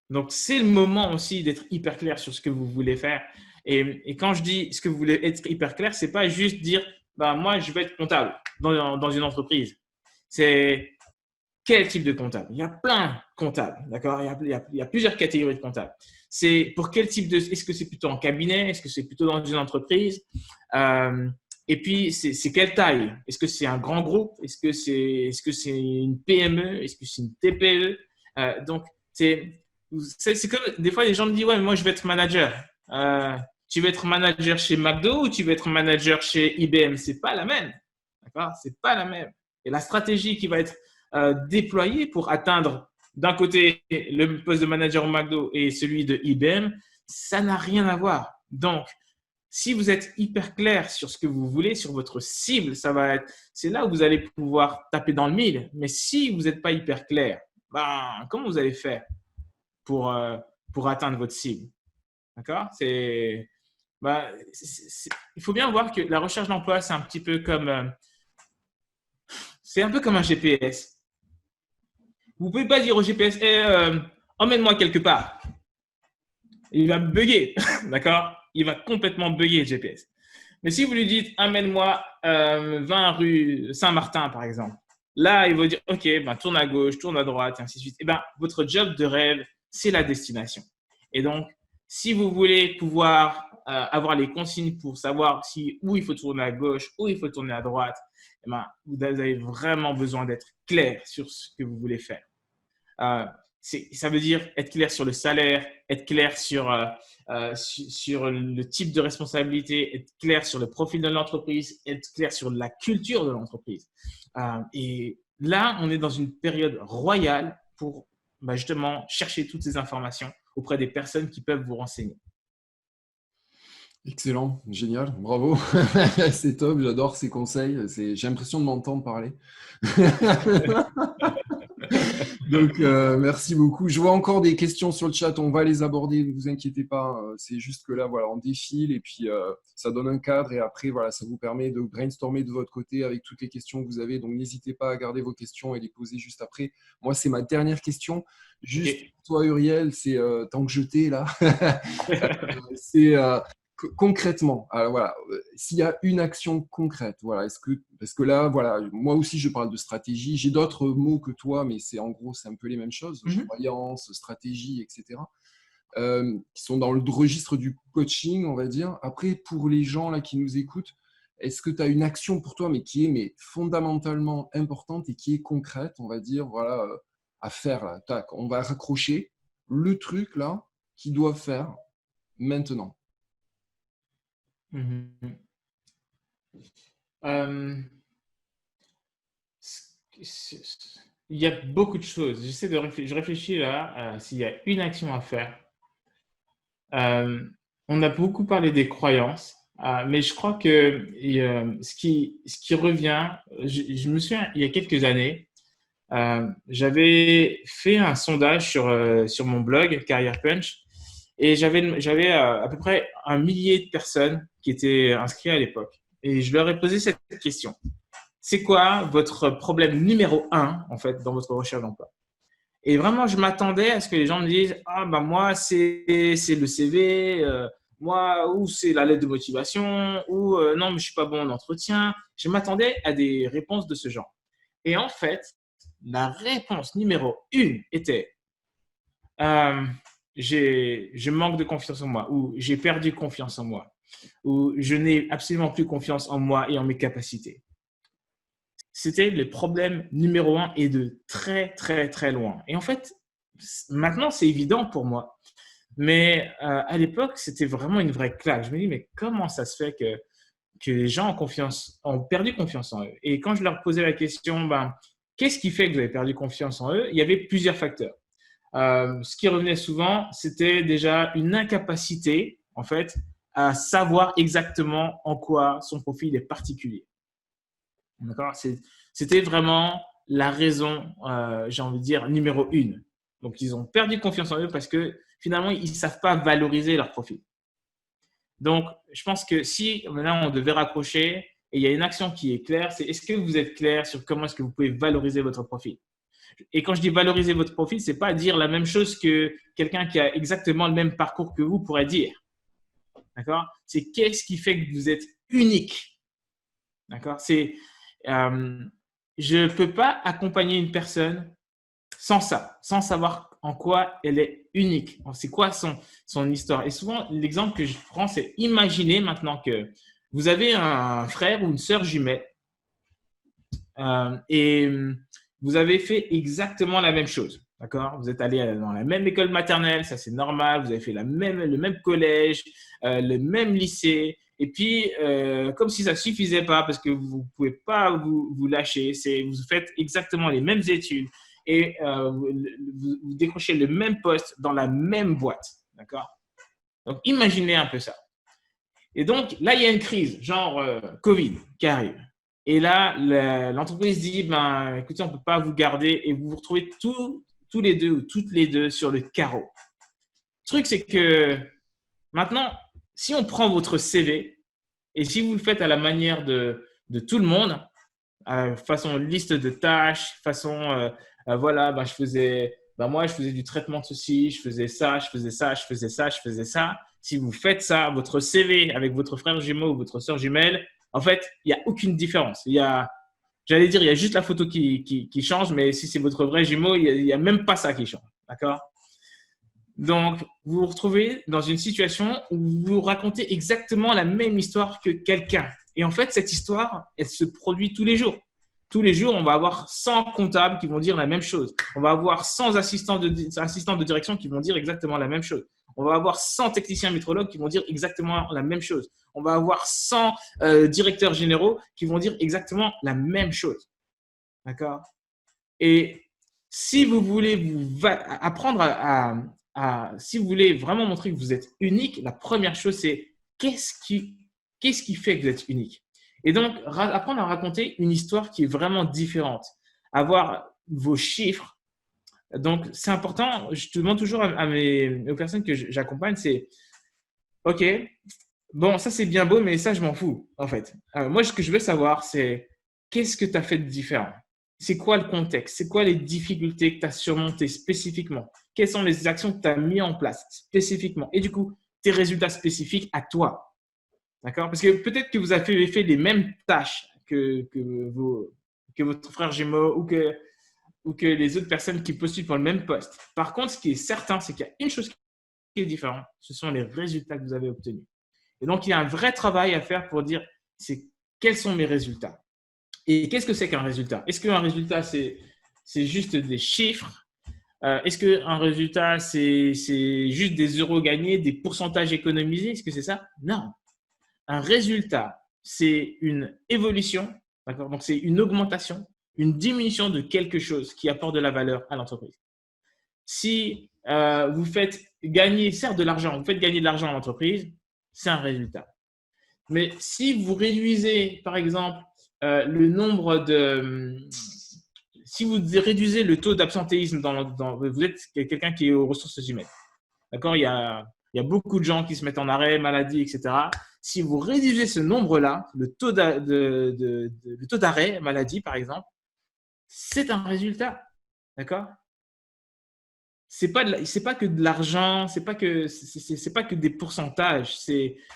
Donc, c'est le moment aussi d'être hyper clair sur ce que vous voulez faire. Et quand je dis ce que vous voulez être hyper clair, ce n'est pas juste dire moi, je veux être comptable dans une entreprise. C'est quel type de comptable? Il y a plein de comptables, d'accord? Il y a plusieurs catégories de comptables. C'est pour quel type de… Est-ce que c'est plutôt en cabinet? Est-ce que c'est plutôt dans une entreprise? Et puis, c'est quelle taille? Est-ce que c'est un grand groupe? Est-ce que c'est une PME? Est-ce que c'est une TPE? Donc, c'est comme des fois, les gens me disent « Ouais, mais moi, je veux être manager. » Tu veux être manager chez McDo ou tu veux être manager chez IBM? C'est pas la même. D'accord? C'est pas la même. Et la stratégie qui va être déployée pour atteindre d'un côté le poste de manager au McDo et celui de IBM, ça n'a rien à voir. Donc, Si vous êtes hyper clair sur ce que vous voulez, sur votre cible, c'est là où vous allez pouvoir taper dans le mille. Mais si vous n'êtes pas hyper clair, ben, comment vous allez faire pour atteindre votre cible? D'accord? Il faut bien voir que la recherche d'emploi, c'est un petit peu comme, c'est un peu comme un GPS. Vous ne pouvez pas dire au GPS, emmène-moi quelque part. Il va bugger, d'accord? Il va complètement bugger le GPS. Mais si vous lui dites, amène-moi 20 rue Saint-Martin, par exemple, là, il va dire, OK, ben, tourne à gauche, tourne à droite, et ainsi de suite. Et ben, votre job de rêve, c'est la destination. Et donc, si vous voulez pouvoir avoir les consignes pour savoir où il faut tourner à gauche, où il faut tourner à droite, eh ben, vous avez vraiment besoin d'être clair sur ce que vous voulez faire. Ça veut dire être clair sur le salaire, être clair sur le type de responsabilité, être clair sur le profil de l'entreprise, être clair sur la culture de l'entreprise. Et là, on est dans une période royale pour justement chercher toutes ces informations auprès des personnes qui peuvent vous renseigner. Excellent, génial, bravo, c'est top, j'adore ces conseils, j'ai l'impression de m'entendre parler. Donc, merci beaucoup. Je vois encore des questions sur le chat, on va les aborder, ne vous inquiétez pas. C'est juste que là, voilà, on défile et puis ça donne un cadre et après, voilà, ça vous permet de brainstormer de votre côté avec toutes les questions que vous avez. Donc, n'hésitez pas à garder vos questions et les poser juste après. Moi, c'est ma dernière question. Juste pour toi, Uriel, c'est tant que je t'ai là, c'est… concrètement, alors voilà, s'il y a une action concrète, voilà, parce que là, voilà, moi aussi je parle de stratégie, j'ai d'autres mots que toi, mais c'est en gros, c'est un peu les mêmes choses, croyance, stratégie, etc., qui sont dans le registre du coaching, on va dire. Après, pour les gens là qui nous écoutent, est-ce que tu as une action pour toi, mais qui est fondamentalement importante et qui est concrète, on va dire, voilà, à faire là, tac, on va raccrocher le truc là qu'ils doivent faire maintenant. Il y a beaucoup de choses. Je réfléchis là s'il y a une action à faire. On a beaucoup parlé des croyances, mais je crois que ce qui revient, je me souviens, il y a quelques années, j'avais fait un sondage sur mon blog Career Punch. Et j'avais à peu près 1 millier de personnes qui étaient inscrites à l'époque. Et je leur ai posé cette question. C'est quoi votre problème numéro 1, en fait, dans votre recherche d'emploi? Et vraiment, je m'attendais à ce que les gens me disent « Ah, ben moi, c'est le CV, moi, ou c'est la lettre de motivation, ou non, mais je ne suis pas bon en entretien. » Je m'attendais à des réponses de ce genre. Et en fait, la réponse numéro 1 était je manque de confiance en moi, ou j'ai perdu confiance en moi, ou je n'ai absolument plus confiance en moi et en mes capacités. C'était le problème numéro 1 et de très, très, très loin. Et en fait, maintenant, c'est évident pour moi. Mais à l'époque, c'était vraiment une vraie claque. Je me dis, mais comment ça se fait que les gens ont perdu confiance en eux? Et quand je leur posais la question, qu'est-ce qui fait que vous avez perdu confiance en eux? Il y avait plusieurs facteurs. Ce qui revenait souvent, c'était déjà une incapacité, en fait, à savoir exactement en quoi son profil est particulier. D'accord? C'était vraiment la raison, j'ai envie de dire, numéro 1. Donc, ils ont perdu confiance en eux parce que finalement, ils ne savent pas valoriser leur profil. Donc, je pense que si maintenant on devait raccrocher et il y a une action qui est claire, c'est est-ce que vous êtes clair sur comment est-ce que vous pouvez valoriser votre profil? Et quand je dis valoriser votre profil, ce n'est pas dire la même chose que quelqu'un qui a exactement le même parcours que vous pourrait dire. D'accord? C'est qu'est-ce qui fait que vous êtes unique. D'accord? Je ne peux pas accompagner une personne sans ça, sans savoir en quoi elle est unique. C'est quoi son histoire? Et souvent, l'exemple que je prends, c'est imaginez maintenant que vous avez un frère ou une sœur jumelle et vous avez fait exactement la même chose. D'accord? Vous êtes allé dans la même école maternelle, ça c'est normal. Vous avez fait le même collège, le même lycée. Et puis, comme si ça ne suffisait pas parce que vous ne pouvez pas vous lâcher, vous faites exactement les mêmes études et vous décrochez le même poste dans la même boîte. D'accord? Donc, imaginez un peu ça. Et donc, là, il y a une crise, genre Covid, qui arrive. Et là, l'entreprise dit, ben, écoutez, on ne peut pas vous garder et vous vous retrouvez tous les deux ou toutes les deux sur le carreau. Le truc, c'est que maintenant, si on prend votre CV et si vous le faites à la manière de tout le monde, façon liste de tâches, façon, voilà, ben, moi, je faisais du traitement de ceci, je faisais ça, je faisais ça, je faisais ça, je faisais ça. Si vous faites ça, votre CV avec votre frère jumeau ou votre soeur jumelle, en fait, il n'y a aucune différence. J'allais dire, il y a juste la photo qui change, mais si c'est votre vrai jumeau, il n'y a même pas ça qui change. D'accord? Donc, vous vous retrouvez dans une situation où vous racontez exactement la même histoire que quelqu'un. Et en fait, cette histoire, elle se produit tous les jours. Tous les jours, on va avoir 100 comptables qui vont dire la même chose. On va avoir 100 assistants de direction qui vont dire exactement la même chose. On va avoir 100 techniciens métrologues qui vont dire exactement la même chose. On va avoir 100 directeurs généraux qui vont dire exactement la même chose. D'accord? Et si vous voulez apprendre si vous voulez vraiment montrer que vous êtes unique, la première chose, c'est qu'est-ce qui fait que vous êtes unique? Et donc, apprendre à raconter une histoire qui est vraiment différente. Avoir vos chiffres. Donc, c'est important. Je te demande toujours aux personnes que j'accompagne, c'est OK, bon, ça c'est bien beau, mais ça, je m'en fous, en fait. Moi, ce que je veux savoir, c'est qu'est-ce que tu as fait de différent? C'est quoi le contexte? C'est quoi les difficultés que tu as surmontées spécifiquement? Quelles sont les actions que tu as mises en place spécifiquement? Et du coup, tes résultats spécifiques à toi. D'accord? Parce que peut-être que vous avez fait les mêmes tâches que votre frère jumeau ou que les autres personnes qui postulent pour le même poste. Par contre, ce qui est certain, c'est qu'il y a une chose qui est différente. Ce sont les résultats que vous avez obtenus. Et donc, il y a un vrai travail à faire pour dire quels sont mes résultats. Et qu'est-ce que c'est qu'un résultat? Est-ce qu'un résultat, c'est juste des chiffres? Est-ce qu'un résultat, c'est juste des euros gagnés, des pourcentages économisés? Est-ce que c'est ça? Non. Un résultat, c'est une évolution, d'accord? Donc, c'est une augmentation, une diminution de quelque chose qui apporte de la valeur à l'entreprise. Si vous faites gagner, certes de l'argent, vous faites gagner de l'argent à l'entreprise, c'est un résultat. Mais si vous réduisez, par exemple, si vous réduisez le taux d'absentéisme vous êtes quelqu'un qui est aux ressources humaines, d'accord? Il y a beaucoup de gens qui se mettent en arrêt, maladie, etc. Si vous réduisez ce nombre-là, le taux d'arrêt, maladie, par exemple, c'est un résultat, d'accord? C'est pas que de l'argent, c'est pas que des pourcentages.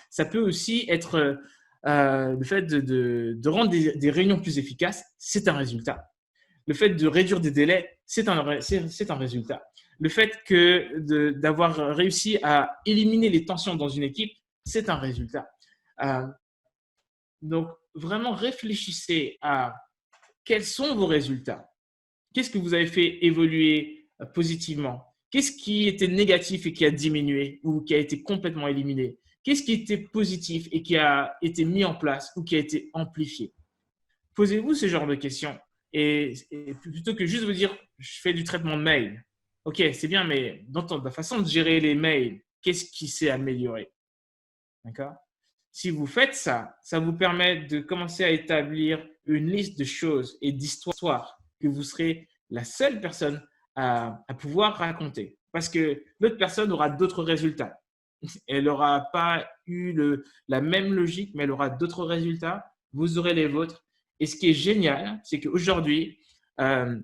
Ça peut aussi être le fait de rendre des réunions plus efficaces, c'est un résultat. Le fait de réduire des délais, c'est un résultat. Le fait d'avoir réussi à éliminer les tensions dans une équipe, c'est un résultat. Donc, vraiment réfléchissez à quels sont vos résultats. Qu'est-ce que vous avez fait évoluer positivement? Qu'est-ce qui était négatif et qui a diminué ou qui a été complètement éliminé? Qu'est-ce qui était positif et qui a été mis en place ou qui a été amplifié? Posez-vous ce genre de questions et plutôt que juste vous dire « je fais du traitement de mail ». Ok, c'est bien, mais dans la façon de gérer les mails, qu'est-ce qui s'est amélioré? D'accord? Si vous faites ça, ça vous permet de commencer à établir une liste de choses et d'histoires que vous serez la seule personne à pouvoir raconter. Parce que l'autre personne aura d'autres résultats. Elle n'aura pas eu la même logique, mais elle aura d'autres résultats. Vous aurez les vôtres. Et ce qui est génial, c'est qu'aujourd'hui, il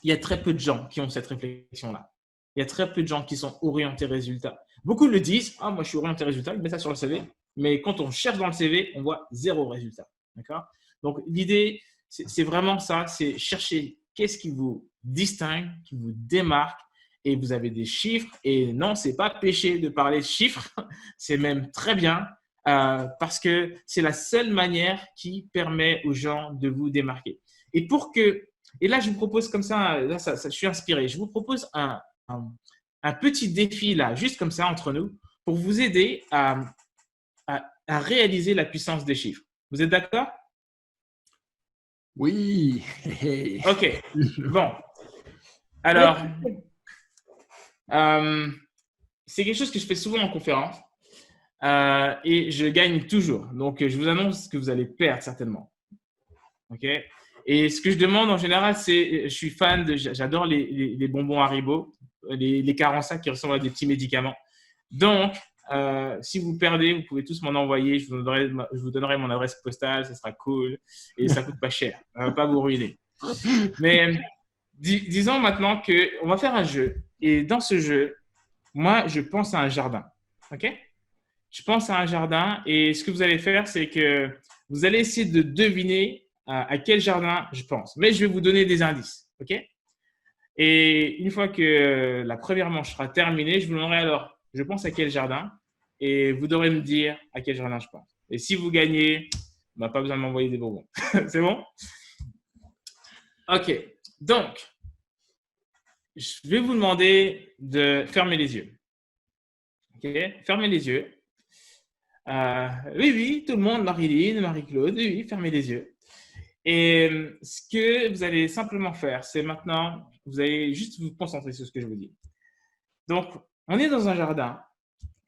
y a très peu de gens qui ont cette réflexion-là. Il y a très peu de gens qui sont orientés résultats. Beaucoup le disent, moi je suis orienté résultat, ils mettent ça sur le CV. Mais quand on cherche dans le CV, on voit 0 résultat. D'accord? Donc, l'idée, c'est vraiment ça, c'est chercher qu'est-ce qui vous distingue, qui vous démarque, et vous avez des chiffres. Et non, ce n'est pas péché de parler de chiffres, c'est même très bien, parce que c'est la seule manière qui permet aux gens de vous démarquer. Et là, je vous propose comme ça, je suis inspiré, je vous propose un petit défi là, juste comme ça, entre nous, pour vous aider à réaliser la puissance des chiffres. Vous êtes d'accord? Oui. OK. Bon. Alors, c'est quelque chose que je fais souvent en conférence. et je gagne toujours. Donc, je vous annonce que vous allez perdre certainement. OK? Et ce que je demande en général, c'est, je suis fan j'adore les bonbons Haribo, les carenças qui ressemblent à des petits médicaments. Donc, si vous perdez, vous pouvez tous m'en envoyer. Je vous donnerai mon adresse postale, ça sera cool et ça coûte pas cher. Ça va pas vous ruiner. Mais disons maintenant qu'on va faire un jeu. Et dans ce jeu, moi, je pense à un jardin. OK? Je pense à un jardin et ce que vous allez faire, c'est que vous allez essayer de deviner à quel jardin je pense. Mais je vais vous donner des indices. OK? Et une fois que la première manche sera terminée, je vous demanderai alors, je pense à quel jardin et vous devrez me dire à quel jardin je pense. Et si vous gagnez, pas besoin de m'envoyer des bonbons. C'est bon? OK. Donc, je vais vous demander de fermer les yeux. OK? Fermez les yeux. Oui, tout le monde, Marilyn, Marie-Claude, oui, fermez les yeux. Et ce que vous allez simplement faire, c'est maintenant, vous allez juste vous concentrer sur ce que je vous dis. Donc, on est dans un jardin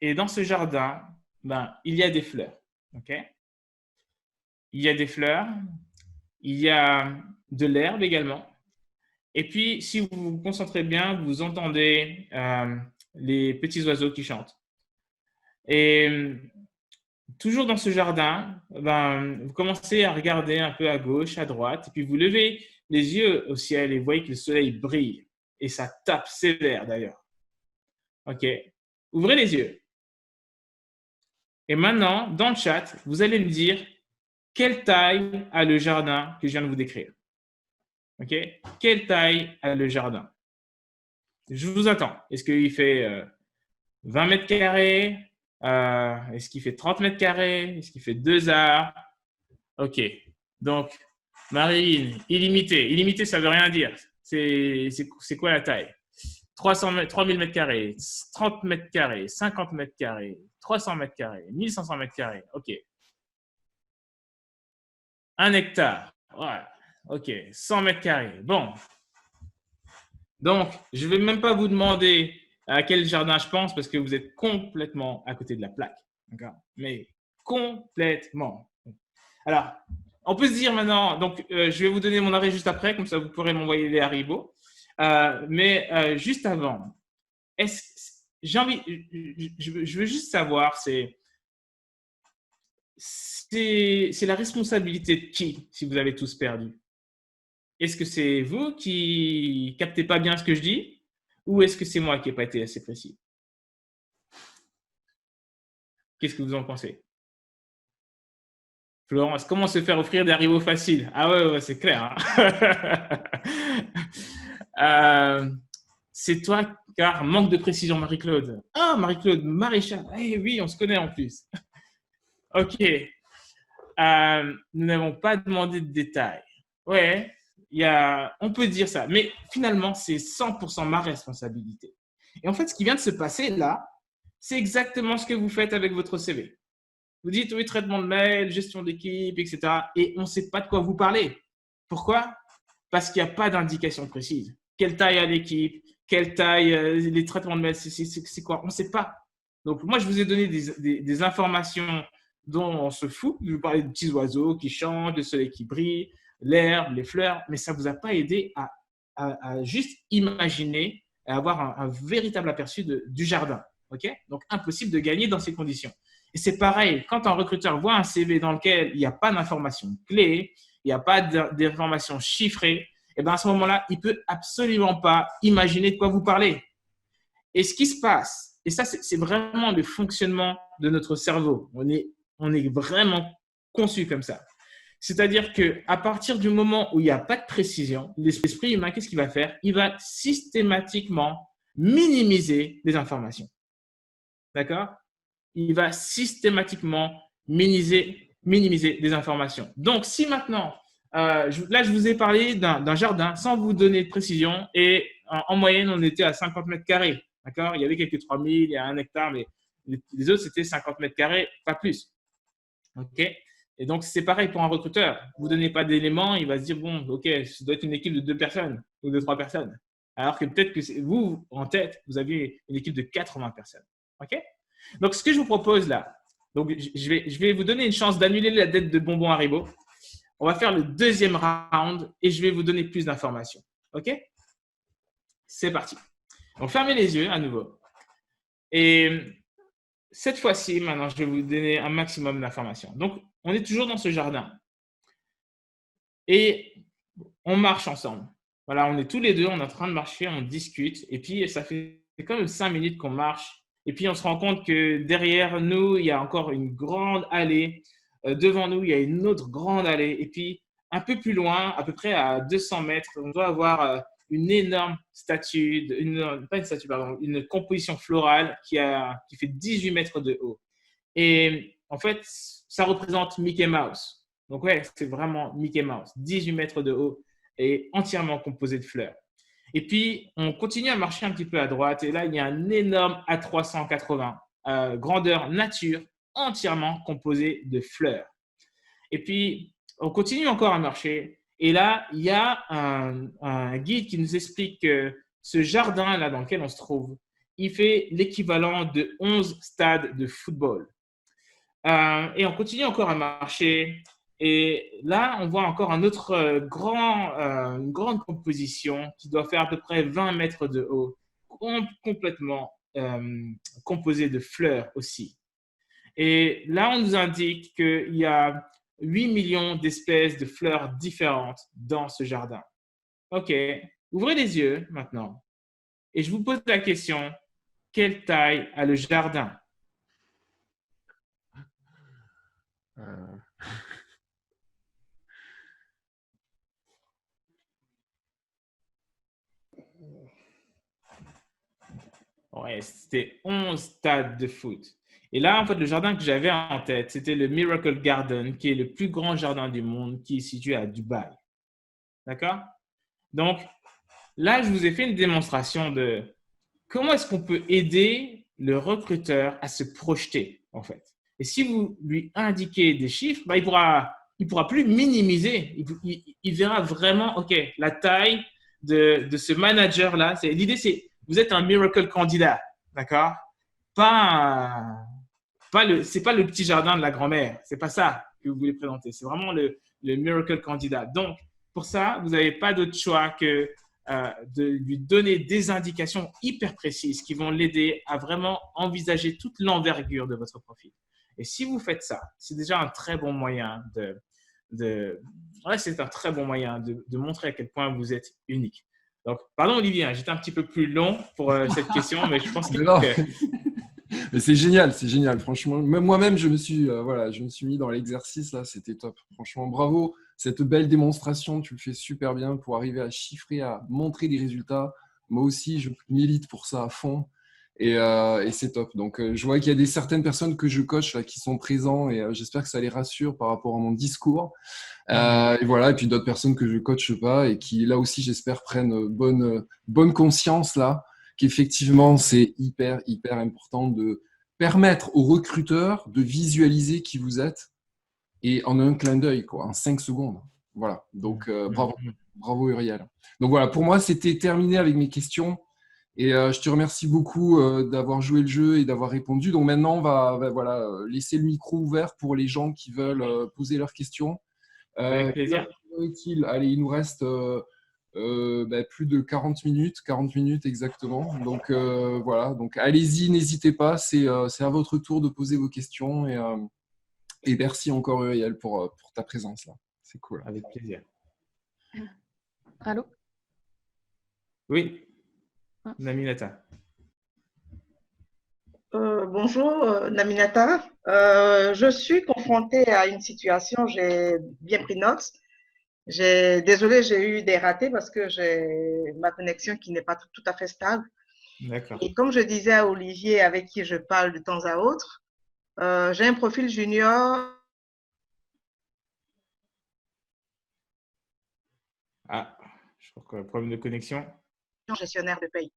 et dans ce jardin, il y a des fleurs. OK? Il y a des fleurs, il y a de l'herbe également. Et puis, si vous vous concentrez bien, vous entendez les petits oiseaux qui chantent. Et toujours dans ce jardin, vous commencez à regarder un peu à gauche, à droite, et puis vous levez les yeux au ciel et vous voyez que le soleil brille. Et ça tape sévère d'ailleurs. OK. Ouvrez les yeux. Et maintenant, dans le chat, vous allez me dire quelle taille a le jardin que je viens de vous décrire. OK. Quelle taille a le jardin? Je vous attends. Est-ce qu'il fait 20 mètres carrés? Est-ce qu'il fait 30 mètres carrés? Est-ce qu'il fait 2 arts? OK. Donc, Marine, illimité. Illimité, ça ne veut rien dire. C'est quoi la taille? 3000 mètres carrés, 30 mètres carrés, 50 mètres carrés, 300 mètres carrés, 1500 mètres carrés. OK. 1 hectare. Voilà. OK. 100 mètres carrés. Bon. Donc, je ne vais même pas vous demander à quel jardin je pense parce que vous êtes complètement à côté de la plaque. D'accord? Mais complètement. Alors, on peut se dire maintenant, donc je vais vous donner mon arrêt juste après, comme ça vous pourrez m'envoyer les Haribo. Mais juste avant, je veux juste savoir, c'est la responsabilité de qui si vous avez tous perdu? Est-ce que c'est vous qui ne captez pas bien ce que je dis ou est-ce que c'est moi qui n'ai pas été assez précis? Qu'est-ce que vous en pensez? Florence, comment se faire offrir des Haribo faciles? Ah ouais, c'est clair. Hein. C'est toi, car manque de précision, Marie-Claude. Ah, Marie-Claude, Maréchal. Eh oui, on se connaît en plus. OK. Nous n'avons pas demandé de détails. Ouais, on peut dire ça. Mais finalement, c'est 100% ma responsabilité. Et en fait, ce qui vient de se passer là, c'est exactement ce que vous faites avec votre CV. Vous dites, oui, traitement de mail, gestion d'équipe, etc. Et on ne sait pas de quoi vous parlez. Pourquoi? Parce qu'il n'y a pas d'indication précise. Quelle taille a l'équipe? Quelle taille les traitements de mail? C'est quoi? On ne sait pas. Donc, moi, je vous ai donné des informations dont on se fout. Je vous parlais de petits oiseaux qui chantent, le soleil qui brille, l'herbe, les fleurs. Mais ça ne vous a pas aidé à juste imaginer et avoir un véritable aperçu du jardin. Okay? Donc, impossible de gagner dans ces conditions. Et c'est pareil, quand un recruteur voit un CV dans lequel il n'y a pas d'informations clés, il n'y a pas d'informations chiffrées, et bien à ce moment-là, il ne peut absolument pas imaginer de quoi vous parlez. Et ce qui se passe, et ça, c'est vraiment le fonctionnement de notre cerveau. On est vraiment conçu comme ça. C'est-à-dire qu'à partir du moment où il n'y a pas de précision, l'esprit humain, qu'est-ce qu'il va faire? Il va systématiquement minimiser les informations. D'accord? Il va systématiquement minimiser les informations. Donc, si maintenant, là, je vous ai parlé d'un jardin sans vous donner de précision et en moyenne, on était à 50 mètres carrés. D'accord? Il y avait quelques 3000, il y a 1 hectare, mais les autres, c'était 50 mètres carrés, pas plus. OK? Et donc, c'est pareil pour un recruteur. Vous ne donnez pas d'éléments, il va se dire, bon, OK, ça doit être une équipe de 2 personnes ou de 3 personnes. Alors que peut-être que vous, en tête, vous aviez une équipe de 80 personnes. OK? Donc, ce que je vous propose là, Donc, je vais vous donner une chance d'annuler la dette de bonbons Haribo. On va faire le deuxième round et je vais vous donner plus d'informations. OK? C'est parti. Donc, fermez les yeux à nouveau. Et cette fois-ci, maintenant, je vais vous donner un maximum d'informations. Donc, on est toujours dans ce jardin. Et on marche ensemble. Voilà, on est tous les deux, on est en train de marcher, on discute. Et puis, ça fait quand même 5 minutes qu'on marche. Et puis, on se rend compte que derrière nous, il y a encore une grande allée. Devant nous, il y a une autre grande allée. Et puis, un peu plus loin, à peu près à 200 mètres, on doit avoir une énorme statue, pas une statue, pardon, une composition florale qui fait 18 mètres de haut. Et en fait, ça représente Mickey Mouse. Donc, ouais, c'est vraiment Mickey Mouse. 18 mètres de haut et entièrement composé de fleurs. Et puis, on continue à marcher un petit peu à droite. Et là, il y a un énorme A380, grandeur nature, entièrement composé de fleurs. Et puis, on continue encore à marcher. Et là, il y a un guide qui nous explique que ce jardin-là dans lequel on se trouve, il fait l'équivalent de 11 stades de football. Et on continue encore à marcher. Et là, on voit encore un autre une grande composition qui doit faire à peu près 20 mètres de haut, complètement composée de fleurs aussi. Et là, on nous indique qu'il y a 8 millions d'espèces de fleurs différentes dans ce jardin. OK, ouvrez les yeux maintenant. Et je vous pose la question, quelle taille a le jardin? Ouais, c'était 11 stades de foot. Et là, en fait, le jardin que j'avais en tête, c'était le Miracle Garden, qui est le plus grand jardin du monde, qui est situé à Dubaï. D'accord? Donc, là, je vous ai fait une démonstration de comment est-ce qu'on peut aider le recruteur à se projeter, en fait. Et si vous lui indiquez des chiffres, il pourra plus minimiser. Il verra vraiment, OK, la taille de ce manager-là. L'idée, c'est vous êtes un miracle candidat, d'accord? C'est pas le petit jardin de la grand-mère. C'est pas ça que vous voulez présenter. C'est vraiment le miracle candidat. Donc, pour ça, vous n'avez pas d'autre choix que de lui donner des indications hyper précises qui vont l'aider à vraiment envisager toute l'envergure de votre profil. Et si vous faites ça, c'est déjà un très bon moyen de montrer à quel point vous êtes unique. Donc, pardon Olivier, j'étais un petit peu plus long pour cette question, mais je pense que… Mais c'est génial, franchement. Même moi-même, je me suis mis dans l'exercice là, c'était top. Franchement, bravo. Cette belle démonstration, tu le fais super bien pour arriver à chiffrer, à montrer des résultats. Moi aussi, je milite pour ça à fond et c'est top. Donc, je vois qu'il y a certaines personnes que je coach là, qui sont présents et j'espère que ça les rassure par rapport à mon discours. Et voilà, et puis d'autres personnes que je coache pas et qui, là aussi, j'espère, prennent bonne conscience là, qu'effectivement, c'est hyper important de permettre aux recruteurs de visualiser qui vous êtes et en un clin d'œil, quoi, en 5 secondes. Voilà, donc bravo Uriel. Donc voilà, pour moi, c'était terminé avec mes questions et je te remercie beaucoup d'avoir joué le jeu et d'avoir répondu. Donc maintenant, on va laisser le micro ouvert pour les gens qui veulent poser leurs questions. Avec plaisir. Allez, il nous reste plus de 40 minutes exactement. Donc voilà, donc allez-y, n'hésitez pas, c'est à votre tour de poser vos questions et merci encore Uriel pour ta présence là. C'est cool. Avec plaisir. Allô? Oui, Naminata. Bonjour Naminata. Je suis confrontée à une situation, j'ai bien pris note. Désolée, j'ai eu des ratés parce que j'ai ma connexion qui n'est pas tout à fait stable. D'accord. Et comme je disais à Olivier, avec qui je parle de temps à autre, j'ai un profil junior. Ah, je crois qu'il y a un problème de connexion. Gestionnaire de paye.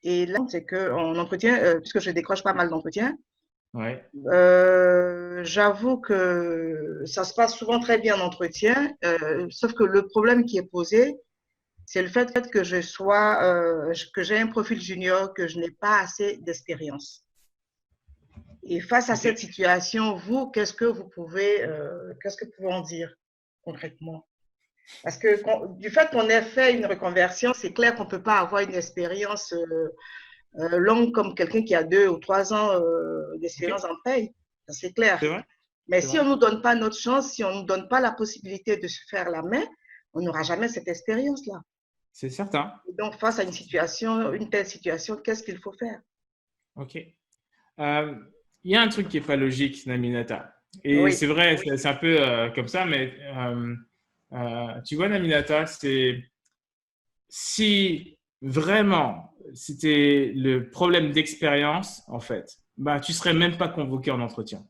Et là, c'est qu'en entretien, puisque je décroche pas mal d'entretiens, ouais. J'avoue que ça se passe souvent très bien en entretien, sauf que le problème qui est posé, c'est le fait que que j'ai un profil junior, que je n'ai pas assez d'expérience. Et face à cette situation, vous, qu'est-ce que vous pouvez en dire concrètement? Parce que du fait qu'on ait fait une reconversion, c'est clair qu'on ne peut pas avoir une expérience longue comme quelqu'un qui a 2 ou 3 ans d'expérience en paye. C'est clair. C'est vrai. Mais si on ne nous donne pas notre chance, si on ne nous donne pas la possibilité de se faire la main, on n'aura jamais cette expérience-là. C'est certain. Et donc, face à une telle situation, qu'est-ce qu'il faut faire? Ok. Il y a un truc qui n'est pas logique, Naminata. Et Oui. c'est vrai, c'est un peu comme ça, mais tu vois, Naminata, c'est si vraiment c'était le problème d'expérience, en fait, bah, tu ne serais même pas convoqué en entretien.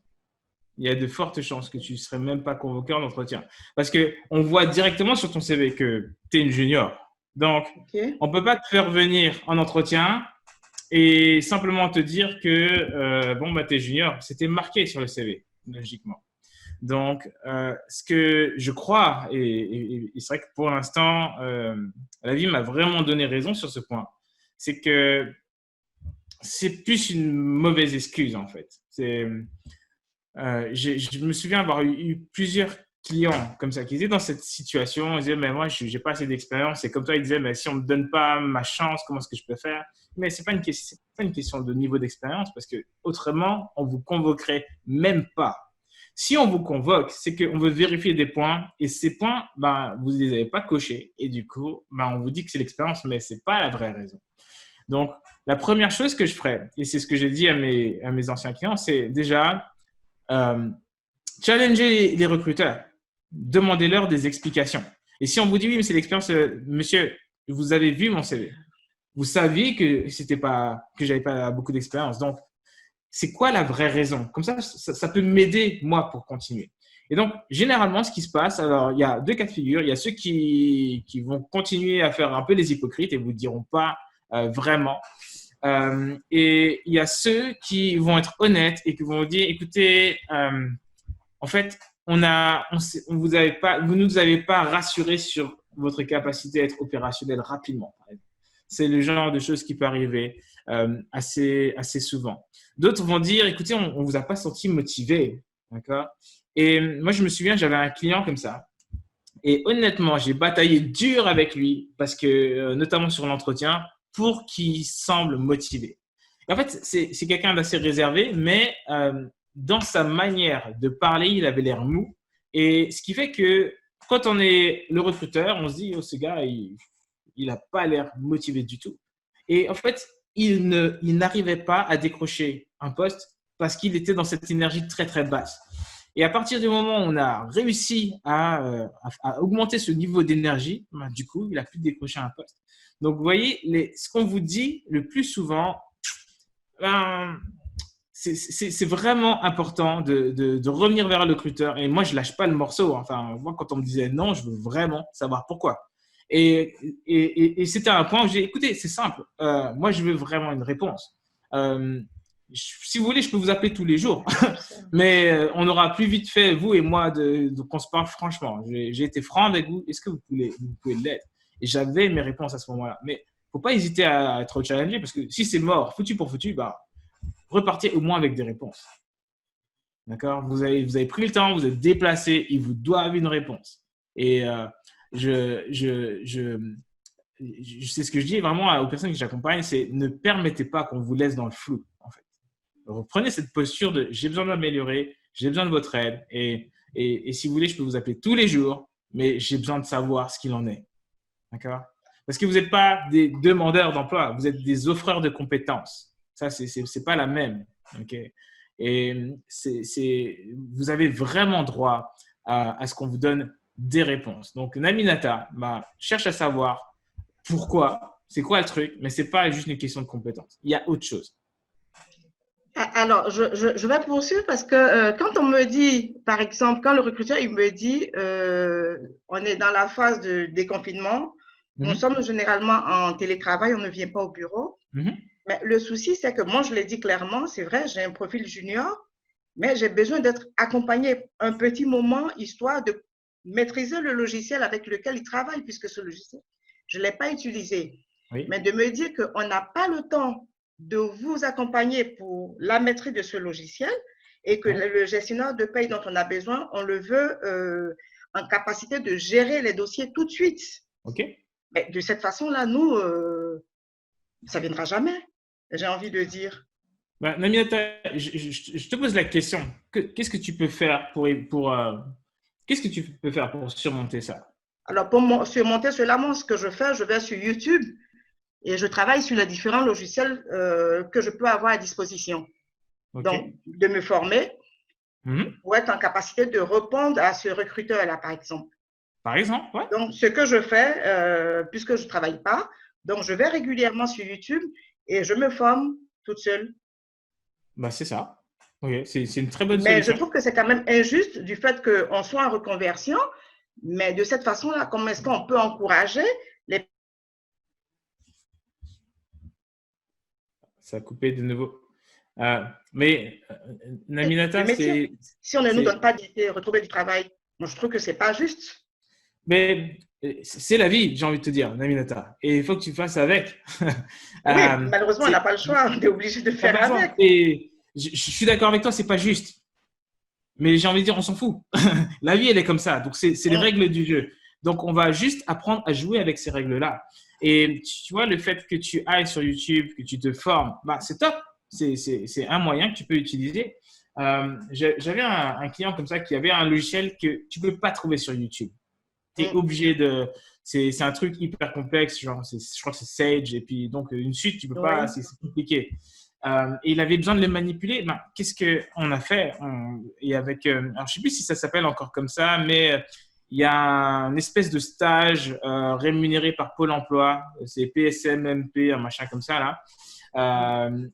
Il y a de fortes chances que tu ne serais même pas convoqué en entretien. Parce qu'on voit directement sur ton CV que tu es une junior. Donc, on ne peut pas te faire venir en entretien et simplement te dire que bon, bah, tu es junior. C'était marqué sur le CV, logiquement. Donc, ce que je crois, et c'est vrai que pour l'instant, la vie m'a vraiment donné raison sur ce point, c'est que c'est plus une mauvaise excuse, en fait. Je me souviens avoir eu plusieurs clients comme ça qui étaient dans cette situation. Ils disaient, mais moi, je n'ai pas assez d'expérience. Et comme toi, ils disaient, mais si on ne me donne pas ma chance, comment est-ce que je peux faire? Mais ce n'est pas une question de niveau d'expérience parce que autrement, on ne vous convoquerait même pas. Si on vous convoque, c'est qu'on veut vérifier des points et ces points, ben, vous ne les avez pas cochés. Et du coup, ben, on vous dit que c'est l'expérience, mais ce n'est pas la vraie raison. Donc, la première chose que je ferais, et c'est ce que j'ai dit à mes anciens clients, c'est déjà challenger les recruteurs. Demandez-leur des explications. Et si on vous dit oui, mais c'est l'expérience, monsieur, vous avez vu mon CV. Vous saviez que j'avais pas beaucoup d'expérience. Donc, c'est quoi la vraie raison? Comme ça peut m'aider, moi, pour continuer. Et donc, généralement, ce qui se passe, alors, il y a 2 cas de figure. Il y a ceux qui vont continuer à faire un peu les hypocrites et vous diront pas vraiment. Et il y a ceux qui vont être honnêtes et qui vont dire, écoutez, en fait, vous ne nous avez pas rassuré sur votre capacité à être opérationnel rapidement. C'est le genre de choses qui peut arriver assez souvent. D'autres vont dire, écoutez, on ne vous a pas senti motivé. D'accord? Et moi, je me souviens, j'avais un client comme ça. Et honnêtement, j'ai bataillé dur avec lui parce que, notamment sur l'entretien, pour qu'il semble motivé. Et en fait, c'est quelqu'un d'assez réservé, mais dans sa manière de parler, il avait l'air mou. Et ce qui fait que quand on est le recruteur, on se dit, oh, ce gars, il n'a pas l'air motivé du tout. Et en fait, il n'arrivait pas à décrocher un poste parce qu'il était dans cette énergie très, très basse. Et à partir du moment où on a réussi à augmenter ce niveau d'énergie, ben, du coup, il a pu décrocher un poste. Donc, vous voyez, ce qu'on vous dit le plus souvent, ben, c'est vraiment important de revenir vers le recruteur. Et moi, je ne lâche pas le morceau. Enfin, moi, quand on me disait non, je veux vraiment savoir pourquoi. Et c'était un point où j'ai dit, écoutez, c'est simple. Moi, je veux vraiment une réponse. Si vous voulez, je peux vous appeler tous les jours. Mais on aura plus vite fait, vous et moi, qu'on se parle franchement. J'ai été franc avec vous. Est-ce que vous pouvez l'être? Et j'avais mes réponses à ce moment-là. Mais il ne faut pas hésiter à être challengé parce que si c'est mort, foutu pour foutu, bah, repartez au moins avec des réponses. D'accord? Vous avez pris le temps, vous êtes déplacé, ils vous doivent une réponse. Et c'est ce que je dis vraiment aux personnes que j'accompagne, c'est ne permettez pas qu'on vous laisse dans le flou, en fait. Reprenez cette posture de j'ai besoin de m'améliorer, j'ai besoin de votre aide et si vous voulez, je peux vous appeler tous les jours, mais j'ai besoin de savoir ce qu'il en est. D'accord? Parce que vous n'êtes pas des demandeurs d'emploi, vous êtes des offreurs de compétences. Ça, c'est pas la même. Okay? Et vous avez vraiment droit à ce qu'on vous donne des réponses. Donc, Naminata cherche à savoir pourquoi, c'est quoi le truc, mais ce n'est pas juste une question de compétences. Il y a autre chose. Alors, je vais poursuivre parce que quand on me dit, par exemple, quand le recruteur il me dit on est dans la phase de déconfinement, nous sommes généralement en télétravail, on ne vient pas au bureau. Mais le souci, c'est que moi, je l'ai dit clairement, c'est vrai, j'ai un profil junior, mais j'ai besoin d'être accompagné un petit moment, histoire de maîtriser le logiciel avec lequel il travaille, puisque ce logiciel, je ne l'ai pas utilisé. Oui. Mais de me dire qu'on n'a pas le temps de vous accompagner pour la maîtrise de ce logiciel et que le gestionnaire de paye dont on a besoin, on le veut en capacité de gérer les dossiers tout de suite. OK. Mais de cette façon-là, nous, ça ne viendra jamais, j'ai envie de dire. Bah, Naminata, je te pose la question. Qu'est-ce que tu peux faire qu'est-ce que tu peux faire pour surmonter ça? Alors, pour surmonter cela, moi, ce que je fais, je vais sur YouTube et je travaille sur les différents logiciels que je peux avoir à disposition. Okay. Donc, de me former pour être en capacité de répondre à ce recruteur-là, par exemple. Par exemple, ouais. Donc, ce que je fais, puisque je ne travaille pas, donc je vais régulièrement sur YouTube et je me forme toute seule. Bah, c'est ça. Okay. C'est une très bonne solution. Mais je trouve que c'est quand même injuste du fait qu'on soit en reconversion, mais de cette façon-là, comment est-ce qu'on peut encourager les… Ça a coupé de nouveau. Mais Naminata, c'est… Si on ne nous donne pas d'idées, retrouver du travail, moi je trouve que ce n'est pas juste. Mais c'est la vie, j'ai envie de te dire, Naminata. Et il faut que tu fasses avec. Oui, malheureusement, on n'a pas le choix. On est obligé de faire avec. Et je suis d'accord avec toi, c'est pas juste. Mais j'ai envie de dire, on s'en fout. La vie, elle est comme ça. Donc, c'est les règles du jeu. Donc, on va juste apprendre à jouer avec ces règles-là. Et tu vois, le fait que tu ailles sur YouTube, que tu te formes, bah, c'est top. C'est un moyen que tu peux utiliser. J'avais un client comme ça qui avait un logiciel que tu ne peux pas trouver sur YouTube. Tu es obligé de… C'est un truc hyper complexe. Genre, je crois que c'est Sage. Et puis, donc, une suite, tu ne peux pas… C'est compliqué. Et il avait besoin de le manipuler. Ben, qu'est-ce qu'on a fait? Et avec, alors, je ne sais plus si ça s'appelle encore comme ça, mais il y a une espèce de stage rémunéré par Pôle emploi. C'est PSMMP, un machin comme ça, là.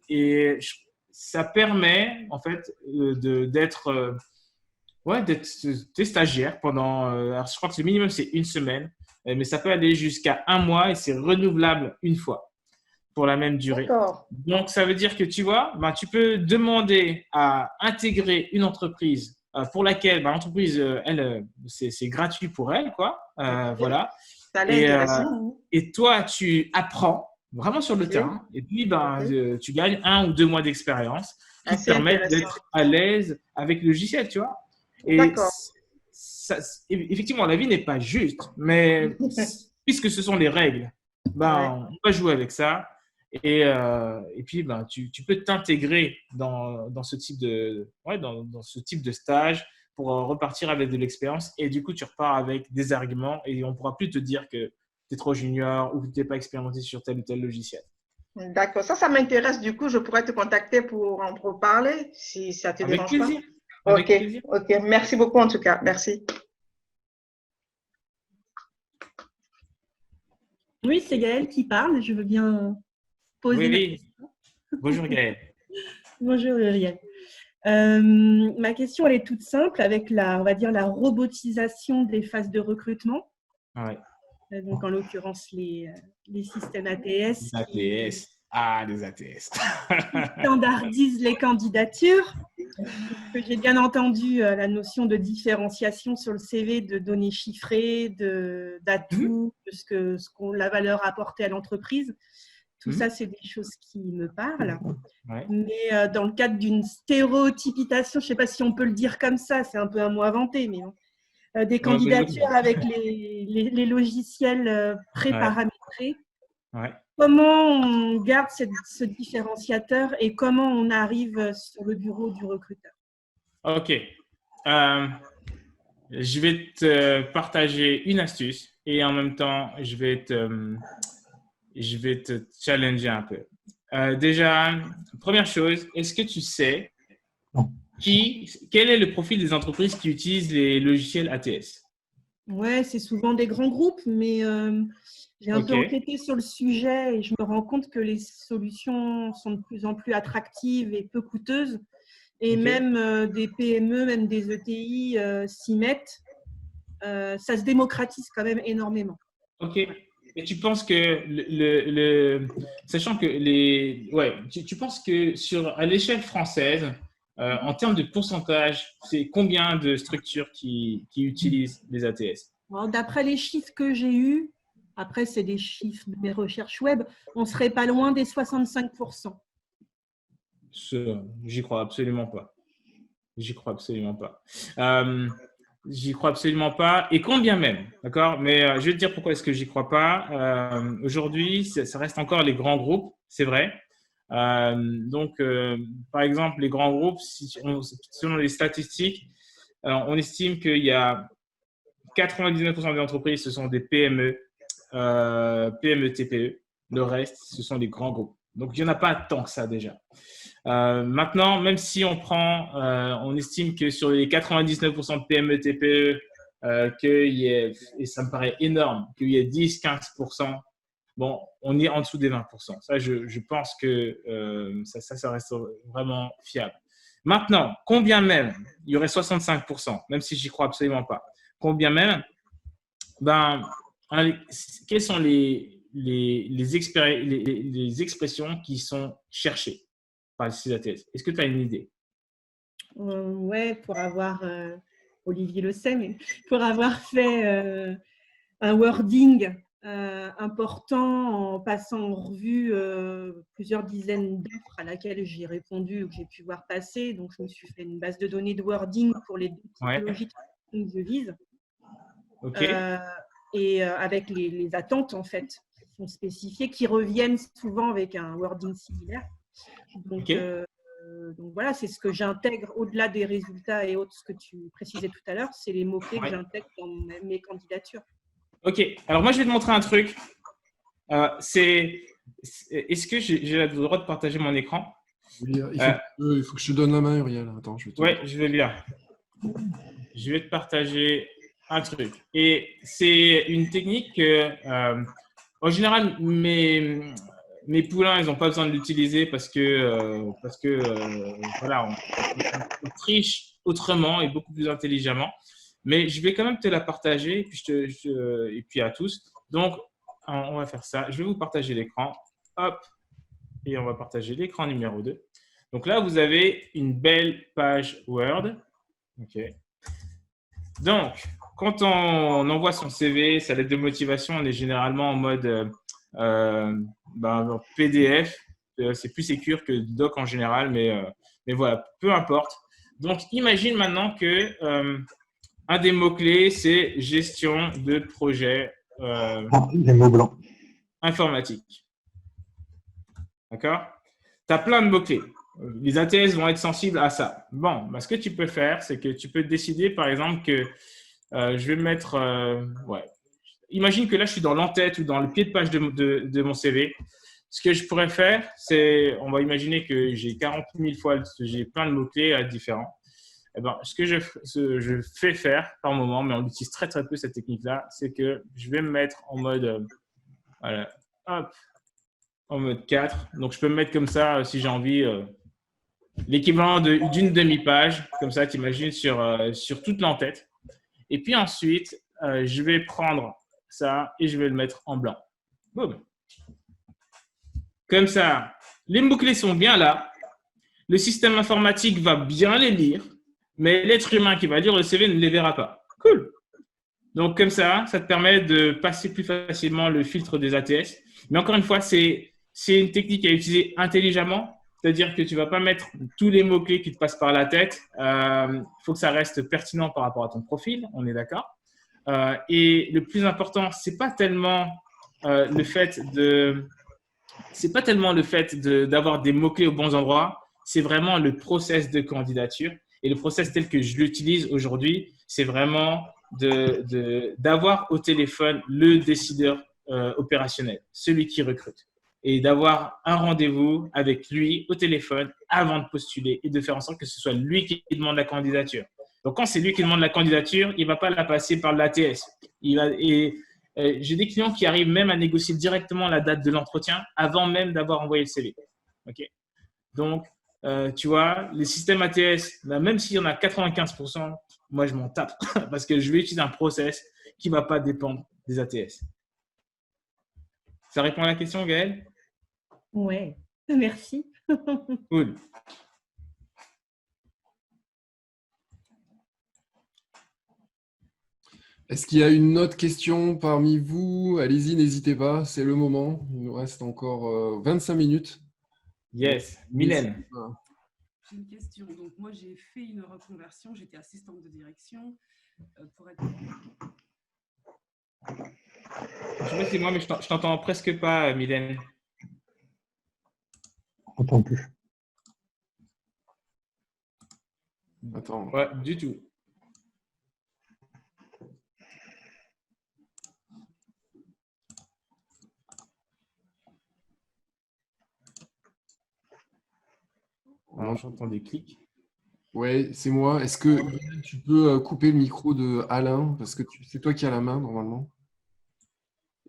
Et ça permet, en fait, d'être stagiaire pendant… alors, je crois que le minimum, c'est 1 semaine, mais ça peut aller jusqu'à 1 mois et c'est renouvelable 1 fois. Pour la même durée. Donc, ça veut dire que tu vois, ben, tu peux demander à intégrer une entreprise pour laquelle l'entreprise, elle, c'est gratuit pour elle, quoi. Voilà. Et toi, tu apprends vraiment sur le terrain. Et puis, ben, tu gagnes 1 ou 2 mois d'expérience qui te permettent d'être à l'aise avec le logiciel, tu vois. Et effectivement, la vie n'est pas juste, mais puisque ce sont les règles, ben, on va jouer avec ça. Et puis, ben, tu peux t'intégrer dans ce type dans ce type de stage pour repartir avec de l'expérience. Et du coup, tu repars avec des arguments et on ne pourra plus te dire que tu es trop junior ou que tu n'es pas expérimenté sur tel ou tel logiciel. D'accord. Ça m'intéresse. Du coup, je pourrais te contacter pour en reparler si ça te dérange plaisir. pas. Avec plaisir. Ok. Merci beaucoup en tout cas. Merci. Oui, c'est Gaëlle qui parle. Je veux bien… Oui. Bonjour Gaëlle. Bonjour Gaëlle. Ma question, elle est toute simple avec on va dire la robotisation des phases de recrutement. Ouais. Donc en l'occurrence les systèmes ATS. Les ATS. Les ATS. Qui standardisent les candidatures. J'ai bien entendu la notion de différenciation sur le CV, de données chiffrées, d'atouts, de la valeur apportée à l'entreprise. Tout ça, c'est des choses qui me parlent. Ouais. Mais dans le cadre d'une stéréotypisation, je ne sais pas si on peut le dire comme ça, c'est un peu un mot inventé, mais bon, des candidatures avec les logiciels pré-paramétrés. Ouais. Comment on garde ce différenciateur et comment on arrive sur le bureau du recruteur? Ok. Je vais te partager une astuce et en même temps, je vais te challenger un peu. Déjà, première chose, est-ce que tu sais quel est le profil des entreprises qui utilisent les logiciels ATS? Ouais, c'est souvent des grands groupes, mais j'ai un peu enquêté sur le sujet et je me rends compte que les solutions sont de plus en plus attractives et peu coûteuses. Et même des PME, même des ETI s'y mettent. Ça se démocratise quand même énormément. Ok. Et tu penses que sachant que tu penses que à l'échelle française, en termes de pourcentage, c'est combien de structures qui utilisent les ATS? D'après les chiffres que j'ai eus, après c'est des chiffres des recherches web, on serait pas loin des 65%. J'y crois absolument pas. J'y crois absolument pas. J'y crois absolument pas. Et combien même, d'accord? Mais je vais te dire pourquoi est-ce que j'y crois pas. Aujourd'hui, ça reste encore les grands groupes, c'est vrai. Donc, par exemple, les grands groupes, selon les statistiques, on estime qu'il y a 99% des entreprises, ce sont des PME, PME, TPE. Le reste, ce sont des grands groupes. Donc, il n'y en a pas tant que ça déjà. Maintenant, même si on estime que sur les 99% de PME, TPE, et ça me paraît énorme, qu'il y ait 10-15%, bon, on est en dessous des 20%. Ça, je pense que ça reste vraiment fiable. Maintenant, combien même il y aurait 65%, même si j'y crois absolument pas, combien même, quelles sont les expressions qui sont cherchées par le site ATS? Est-ce que tu as une idée? Ouais, pour avoir, Olivier le sait, mais pour avoir fait un wording important en passant en revue plusieurs dizaines d'offres à laquelle j'ai répondu ou que j'ai pu voir passer. Donc, je me suis fait une base de données de wording pour les typologies que je vise. Okay. Et avec les attentes, en fait, qui sont spécifiées, qui reviennent souvent avec un wording similaire. Donc, donc voilà, c'est ce que j'intègre au-delà des résultats et autres, ce que tu précisais tout à l'heure, c'est les mots-clés que j'intègre dans mes candidatures. Ok, alors moi je vais te montrer un truc. Est-ce que j'ai le droit de partager mon écran? Oui, il faut que je te donne la main, Uriel. Attends, je vais bien. Je vais te partager un truc. Et c'est une technique que, en général, mes poulains, ils n'ont pas besoin de l'utiliser parce que voilà, on triche autrement et beaucoup plus intelligemment. Mais je vais quand même te la partager et puis à tous. Donc, on va faire ça. Je vais vous partager l'écran. Hop. Et on va partager l'écran numéro 2. Donc là, vous avez une belle page Word. OK. Donc, quand on envoie son CV, sa lettre de motivation, on est généralement en mode PDF. C'est plus sécure que doc en général, mais voilà, peu importe. Donc, imagine maintenant que un des mots-clés, c'est gestion de projet les mots blancs. Informatique. D'accord? Tu as plein de mots-clés. Les ATS vont être sensibles à ça. Bon, ce que tu peux faire, c'est que tu peux décider, par exemple, que je vais mettre… Imagine que là, je suis dans l'entête ou dans le pied de page de mon CV. Ce que je pourrais faire, c'est… On va imaginer que j'ai 40 000 fois… J'ai plein de mots-clés différents. Ce que je fais faire par moment, mais on utilise très très peu cette technique-là, c'est que je vais me mettre en mode, en mode 4. Donc, je peux me mettre comme ça si j'ai envie, l'équivalent d'une demi-page, comme ça, tu imagines, sur toute l'entête. Et puis ensuite, je vais prendre ça et je vais le mettre en blanc. Boum. Comme ça, les mots-clés sont bien là. Le système informatique va bien les lire. Mais l'être humain qui va lire le CV ne les verra pas. Cool. Donc, comme ça te permet de passer plus facilement le filtre des ATS. Mais encore une fois, c'est une technique à utiliser intelligemment. C'est-à-dire que tu ne vas pas mettre tous les mots-clés qui te passent par la tête. Il faut que ça reste pertinent par rapport à ton profil. On est d'accord. Et le plus important, ce n'est pas tellement le fait d'avoir des mots-clés aux bons endroits. C'est vraiment le process de candidature. Et le process tel que je l'utilise aujourd'hui, c'est vraiment d'avoir au téléphone le décideur opérationnel, celui qui recrute. Et d'avoir un rendez-vous avec lui au téléphone avant de postuler et de faire en sorte que ce soit lui qui demande la candidature. Donc, quand c'est lui qui demande la candidature, il ne va pas la passer par l'ATS. J'ai des clients qui arrivent même à négocier directement la date de l'entretien avant même d'avoir envoyé le CV. Okay. Donc, tu vois, les systèmes ATS, même s'il y en a 95%, moi, je m'en tape parce que je vais utiliser un process qui ne va pas dépendre des ATS. Ça répond à la question, Gaëlle? Ouais, merci. Cool. Est-ce qu'il y a une autre question parmi vous? Allez-y, n'hésitez pas, c'est le moment. Il nous reste encore 25 minutes. Yes. Mylène. J'ai une question. Donc, moi, j'ai fait une reconversion. J'étais assistante de direction pour être… Je sais pas si c'est moi, mais je t'entends presque pas, Mylène. On n'entend plus. Attends. Ouais, du tout. Alors, j'entends des clics. Ouais, c'est moi. Est-ce que tu peux couper le micro de Alain? Parce que c'est toi qui as la main, normalement.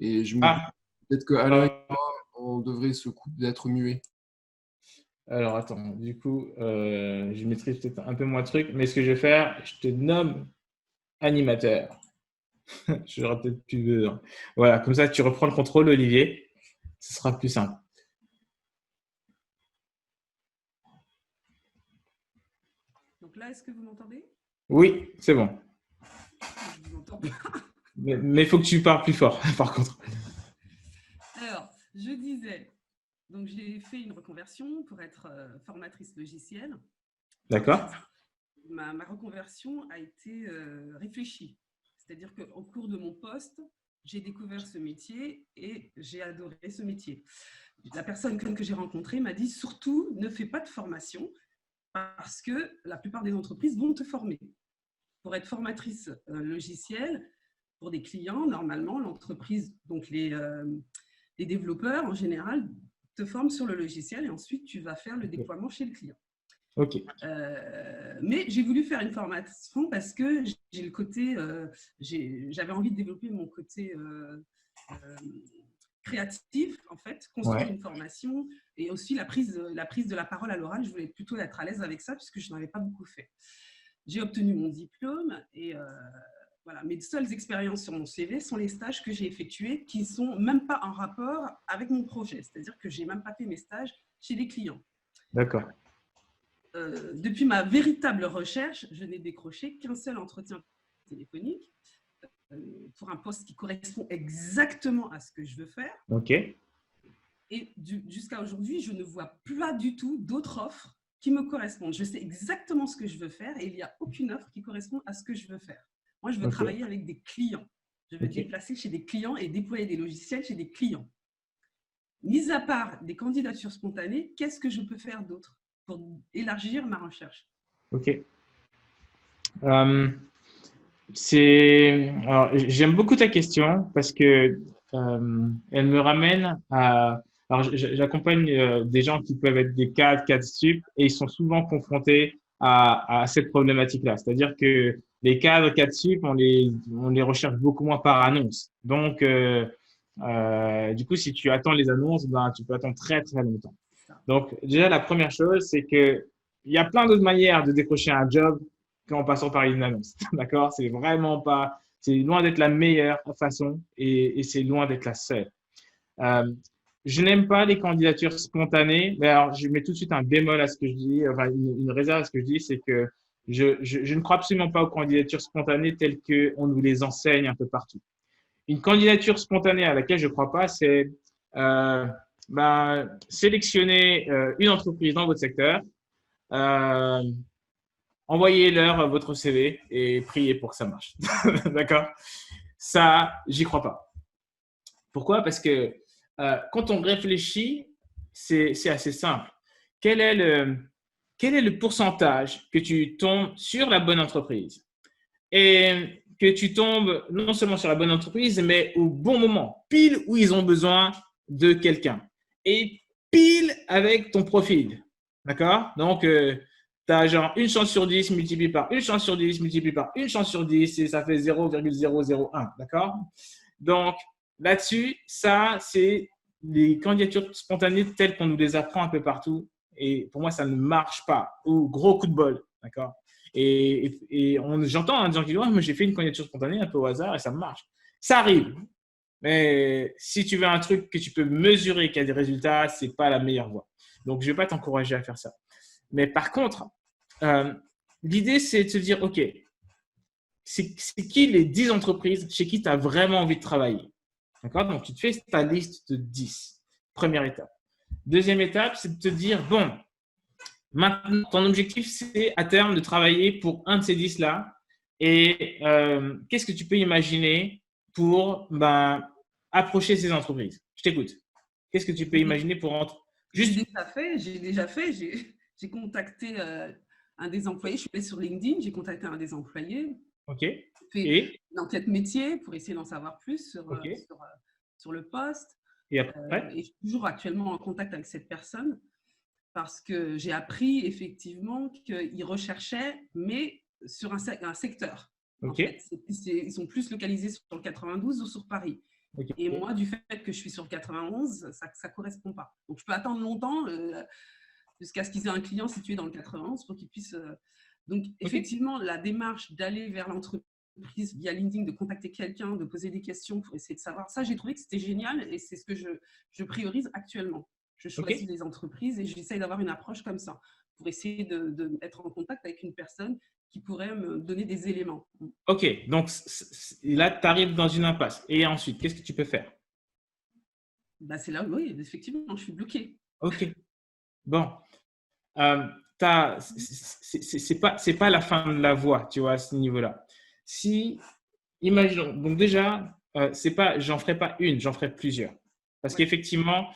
Et je me dis peut-être que Alain et moi, on devrait se couper d'être muets. Alors, attends. Du coup, je maîtrise peut-être un peu moins le truc. Mais ce que je vais faire, je te nomme animateur. Je n'aurai peut-être plus besoin. Voilà, comme ça, tu reprends le contrôle, Olivier. Ce sera plus simple. Donc là, est-ce que vous m'entendez? Oui, c'est bon. Je vous entends pas. Mais il faut que tu parles plus fort, par contre. Alors, je disais, donc j'ai fait une reconversion pour être formatrice logicielle. D'accord. Ma reconversion a été réfléchie. C'est-à-dire qu'au cours de mon poste, j'ai découvert ce métier et j'ai adoré ce métier. La personne que j'ai rencontrée m'a dit surtout ne fais pas de formation parce que la plupart des entreprises vont te former. Pour être formatrice logicielle, pour des clients, normalement, l'entreprise, donc les développeurs en général, te forment sur le logiciel et ensuite tu vas faire le déploiement chez le client. Ok. Mais j'ai voulu faire une formation parce que j'ai le côté, j'avais envie de développer mon côté créatif, en fait, construire une formation et aussi la prise de la parole à l'oral. Je voulais plutôt être à l'aise avec ça puisque je n'en avais pas beaucoup fait. J'ai obtenu mon diplôme et voilà, mes seules expériences sur mon CV sont les stages que j'ai effectués qui ne sont même pas en rapport avec mon projet. C'est-à-dire que je n'ai même pas fait mes stages chez des clients. D'accord. Depuis ma véritable recherche, je n'ai décroché qu'un seul entretien téléphonique pour un poste qui correspond exactement à ce que je veux faire. Ok. Et jusqu'à aujourd'hui, je ne vois pas du tout d'autres offres qui me correspondent. Je sais exactement ce que je veux faire et il n'y a aucune offre qui correspond à ce que je veux faire. Moi, je veux travailler avec des clients. Je veux déplacer chez des clients et déployer des logiciels chez des clients. Mis à part des candidatures spontanées, qu'est-ce que je peux faire d'autre pour élargir ma recherche? Ok. J'aime beaucoup ta question parce que elle me ramène à… Alors, j'accompagne des gens qui peuvent être des cadres sup et ils sont souvent confrontés à cette problématique-là. C'est-à-dire que les cadres sup, on les recherche beaucoup moins par annonce. Donc, du coup, si tu attends les annonces, ben, tu peux attendre très, très longtemps. Donc, déjà, la première chose, c'est que il y a plein d'autres manières de décrocher un job qu'en passant par une annonce. D'accord? C'est vraiment pas… C'est loin d'être la meilleure façon et c'est loin d'être la seule. Je n'aime pas les candidatures spontanées, mais alors je mets tout de suite un bémol à ce que je dis, enfin une réserve à ce que je dis, c'est que je ne crois absolument pas aux candidatures spontanées telles qu'on nous les enseigne un peu partout. Une candidature spontanée à laquelle je ne crois pas, c'est sélectionner une entreprise dans votre secteur, envoyez-leur votre CV et priez pour que ça marche. D'accord? Ça, j'y crois pas. Pourquoi? Parce que quand on réfléchit, c'est assez simple. Quel est le pourcentage que tu tombes sur la bonne entreprise et que tu tombes non seulement sur la bonne entreprise, mais au bon moment, pile où ils ont besoin de quelqu'un et pile avec ton profil. D'accord? Donc, tu as genre une chance sur 10 multiplié par une chance sur 10 multiplié par une chance sur 10 et ça fait 0,001. D'accord? Donc, là-dessus, ça, c'est les candidatures spontanées telles qu'on nous les apprend un peu partout. Et pour moi, ça ne marche pas. Ou gros coup de bol. D'accord? Et j'entends des gens qui disent ouais, moi, j'ai fait une candidature spontanée un peu au hasard et ça marche. Ça arrive. Mais si tu veux un truc que tu peux mesurer qui a des résultats, ce n'est pas la meilleure voie. Donc, je ne vais pas t'encourager à faire ça. Mais par contre, l'idée, c'est de se dire OK, c'est qui les 10 entreprises chez qui tu as vraiment envie de travailler? D'accord? Donc, tu te fais ta liste de 10. Première étape. Deuxième étape, c'est de te dire, bon, maintenant, ton objectif, c'est à terme de travailler pour un de ces 10-là. Et qu'est-ce que tu peux imaginer pour approcher ces entreprises? Je t'écoute. Qu'est-ce que tu peux imaginer pour J'ai déjà fait. J'ai contacté un des employés. Je suis allée sur LinkedIn. J'ai contacté un des employés. OK. J'ai fait une enquête métier pour essayer d'en savoir plus sur le poste. Et après et je suis toujours actuellement en contact avec cette personne parce que j'ai appris effectivement qu'ils recherchaient, mais sur un secteur. OK. En fait, ils sont plus localisés sur le 92 ou sur Paris. Okay. Et moi, du fait que je suis sur le 91, ça ne correspond pas. Donc, je peux attendre longtemps jusqu'à ce qu'ils aient un client situé dans le 91 pour qu'ils puissent… Donc, effectivement, la démarche d'aller vers l'entreprise via LinkedIn, de contacter quelqu'un, de poser des questions pour essayer de savoir, ça, j'ai trouvé que c'était génial et c'est ce que je priorise actuellement. Je choisis les entreprises et j'essaye d'avoir une approche comme ça pour essayer d'être en contact avec une personne qui pourrait me donner des éléments. OK, donc là, tu arrives dans une impasse. Et ensuite, qu'est-ce que tu peux faire? C'est là, oui, effectivement, je suis bloquée. OK. Bon, c'est pas la fin de la voie, tu vois, à ce niveau-là. Si, imaginons, donc déjà, j'en ferai pas une, j'en ferai plusieurs. Parce qu'effectivement,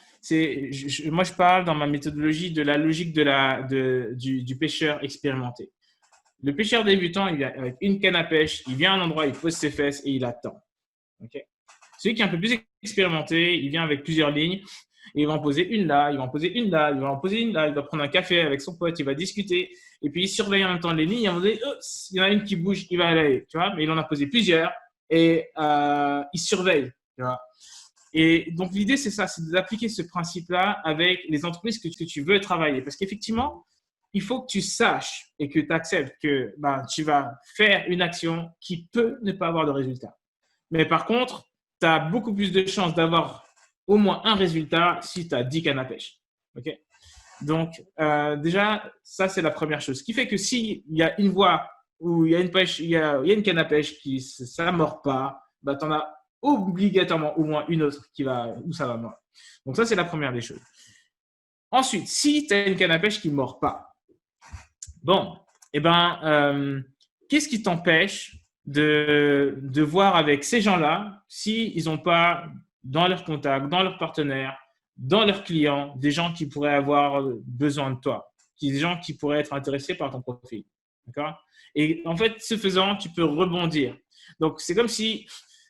moi, je parle dans ma méthodologie de la logique du pêcheur expérimenté. Le pêcheur débutant, il vient avec une canne à pêche, il vient à un endroit, il pose ses fesses et il attend. Okay. Celui qui est un peu plus expérimenté, il vient avec plusieurs lignes et il va en poser une là, il va en poser une là, il va en poser une là, il va prendre un café avec son pote, il va discuter et puis il surveille en même temps les lignes. À un moment donné, il y en a une qui bouge, il va aller, tu vois, mais il en a posé plusieurs et il surveille, tu vois. Et donc, l'idée, c'est ça, c'est d'appliquer ce principe-là avec les entreprises que tu veux travailler. Parce qu'effectivement, il faut que tu saches et que tu acceptes que tu vas faire une action qui peut ne pas avoir de résultat. Mais par contre, tu as beaucoup plus de chances d'avoir au moins un résultat si tu as 10 cannes à pêche. Okay? Donc, déjà, ça, c'est la première chose. Ce qui fait que s'il y a une voie où il y a une pêche, il y a une canne à pêche qui ça ne mord pas, tu en as obligatoirement au moins une autre où ça va mordre. Donc, ça, c'est la première des choses. Ensuite, si tu as une canne à pêche qui ne mord pas, bon, qu'est-ce qui t'empêche de voir avec ces gens-là s'ils n'ont pas dans leurs contacts, dans leurs partenaires, dans leurs clients, des gens qui pourraient avoir besoin de toi, des gens qui pourraient être intéressés par ton profil. D'accord? Et en fait, ce faisant, tu peux rebondir. Donc, c'est comme si